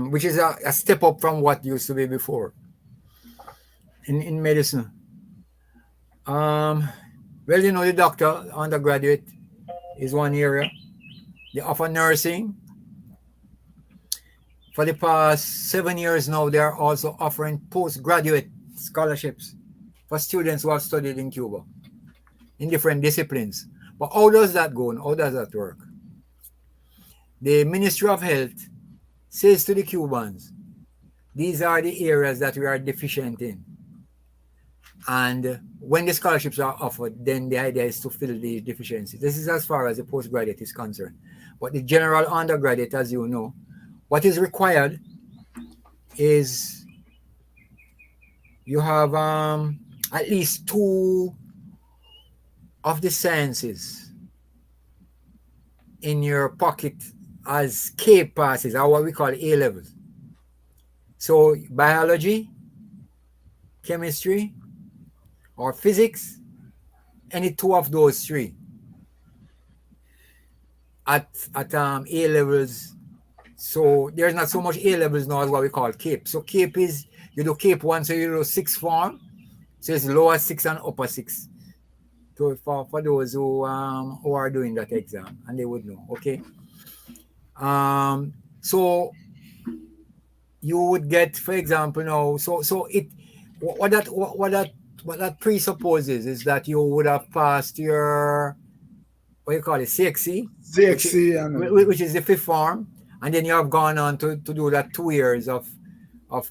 which is a step up from what used to be before in medicine. Well, you know, the doctor, undergraduate, is one area. They offer nursing. For the past 7 years now, they are also offering postgraduate scholarships for students who have studied in Cuba in different disciplines. But how does that go and how does that work? The Ministry of Health says to the Cubans, these are the areas that we are deficient in. And when the scholarships are offered, then the idea is to fill the deficiencies. This is as far as the postgraduate is concerned. But the general undergraduate, as you know, what is required is you have at least 2 of the sciences in your pocket as CAPE passes, or what we call A levels. So biology, chemistry, or physics, any 2 of those 3 at A levels. So there's not so much A levels now as what we call CAPE. So CAPE is, you do CAPE 1, so you do 6th form. So it's lower 6 and upper 6. So for those who are doing that exam, and they would know, okay. So you would get, for example, now. So it what that presupposes is that you would have passed your, what you call it, CXC, which is the 5th form, and then you have gone on to do that 2 years of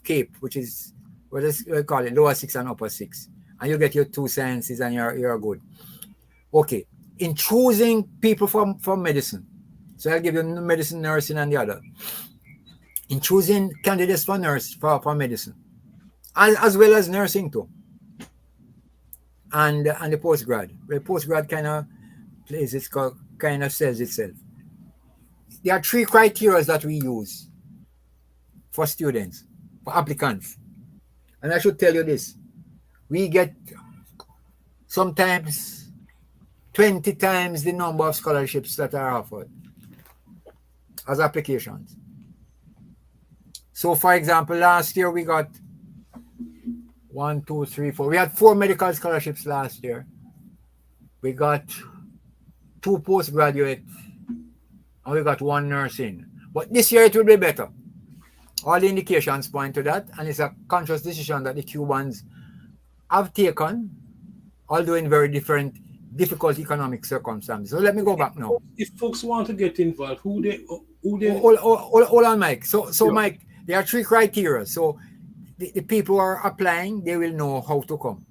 CAPE, which is what we call it, lower 6 and upper 6, and you get your 2 sciences and you're good. Okay, in choosing people from medicine, so I'll give you medicine, nursing, and the other. In choosing candidates for medicine, as well as nursing too, and the postgrad. The postgrad kind of plays it, kind of says itself. There are 3 criteria that we use for students, for applicants, and I should tell you this: we get sometimes 20 times the number of scholarships that are offered as applications. So, for example, last year we got 1, 2, 3, 4. We had 4 medical scholarships last year. We got 2 postgraduate, and we got 1 nursing. But this year it will be better. All the indications point to that, and it's a conscious decision that the Cubans have taken, although in very difficult economic circumstances. So let me go back now. If folks want to get involved, who they Hold on, Mike. So Mike, there are 3 criteria. So the people who are applying, they will know how to come.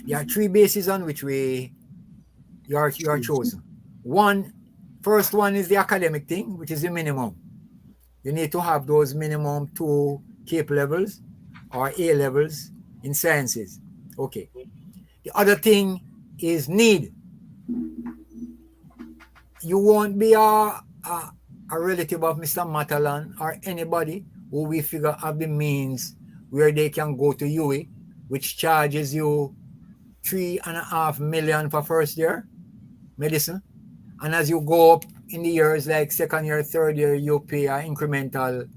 There are 3 bases on which you are chosen. First one is the academic thing, which is the minimum. You need to have those minimum 2 CAPE levels or A levels in sciences. Okay. The other thing is need. You won't be a relative of Mr. Matalan or anybody who we figure have the means where they can go to UE, which charges you $3.5 million for first year medicine. And as you go up in the years, like second year, third year, you pay incremental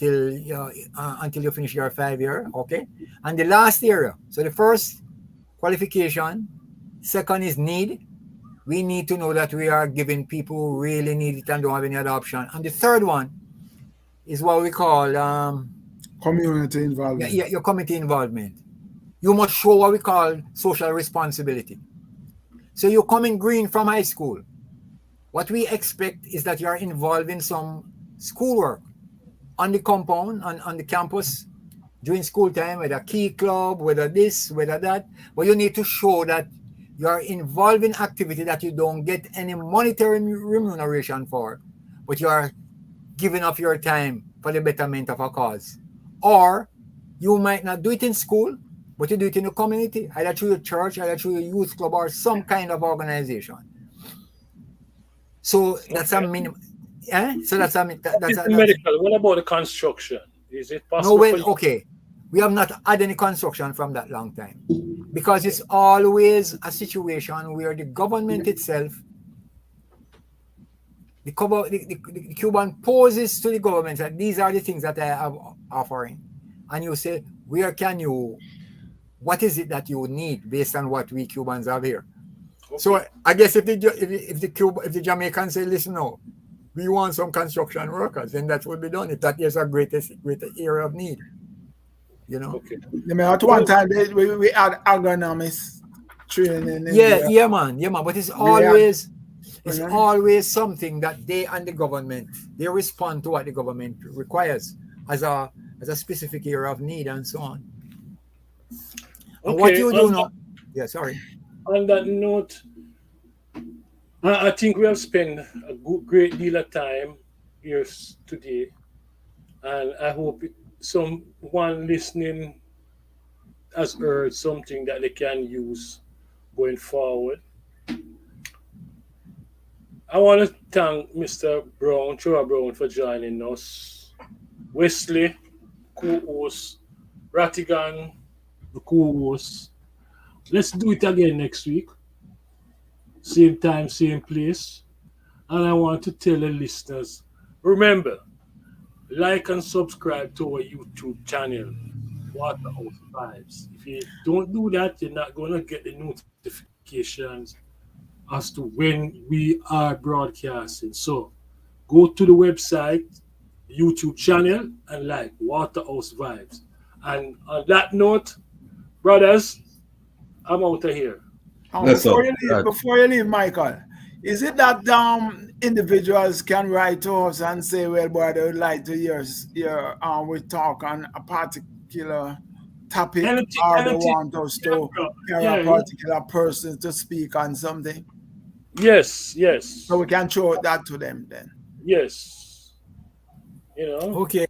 until you finish your 5 year. Okay. And the last area. So the first qualification, second is need. We need to know that we are giving people who really need it and don't have any other option. And the third one is what we call community involvement. Your community involvement. You must show what we call social responsibility. So you're coming green from high school. What we expect is that you are involved in some schoolwork on the compound, on the campus, during school time, whether key club, whether this, whether that. But you need to show that you are involved in activity that you don't get any monetary remuneration for, but you are giving up your time for the betterment of a cause. Or you might not do it in school, but you do it in the community, either through your church, either through your youth club, or some kind of organization. So that's a minimum. So that's a medical. What about the construction? Is it possible? No, well, okay. We have not had any construction from that long time, because it's always a situation where the government itself, the Cuban poses to the government that these are the things that I have offering, and you say, what is it that you need based on what we Cubans have here? Okay. So I guess if the Jamaicans say, listen, no, we want some construction workers, then that will be done. If that is a greater area of need. You know. Okay. At one time we had agronomists training. Yeah, man. But it's always something that they and the government, they respond to what the government requires as a specific area of need and so on. And what you do now? Yeah, sorry. On that note, I think we have spent a great deal of time here today, and I hope someone listening has heard something that they can use going forward. I want to thank Mr. Brown, Trevor Brown, for joining us. Wesley, co-host, Rattigan, the co-host. Let's do it again next week. Same time, same place. And I want to tell the listeners, remember, like and subscribe to our YouTube channel, Waterhouse Vibes. If you don't do that, you're not going to get the notifications as to when we are broadcasting. So go to the website, YouTube channel, and like Waterhouse Vibes. And on that note, brothers, I'm out of here. Before you leave, Michael, is it that individuals can write to us and say, well, boy, they would like to hear we talk on a particular topic, or they want us to hear a particular person to speak on something? Yes. So we can show that to them then. Yes. You know. Okay.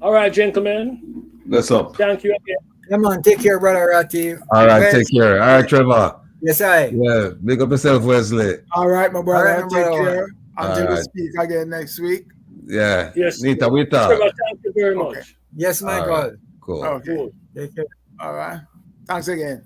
All right, gentlemen. What's up? Thank you again. Come on, take care, brother Ratty. All right, take care. All right, Trevor. Yes, I. Yeah, big up yourself, Wesley. All right, my brother. All right, take care until we right. speak again next week. Yeah. Yes. Neita, we talk. Trevor, thank you very much. Yes, my God. Cool. Okay. Take care. All right. Thanks again.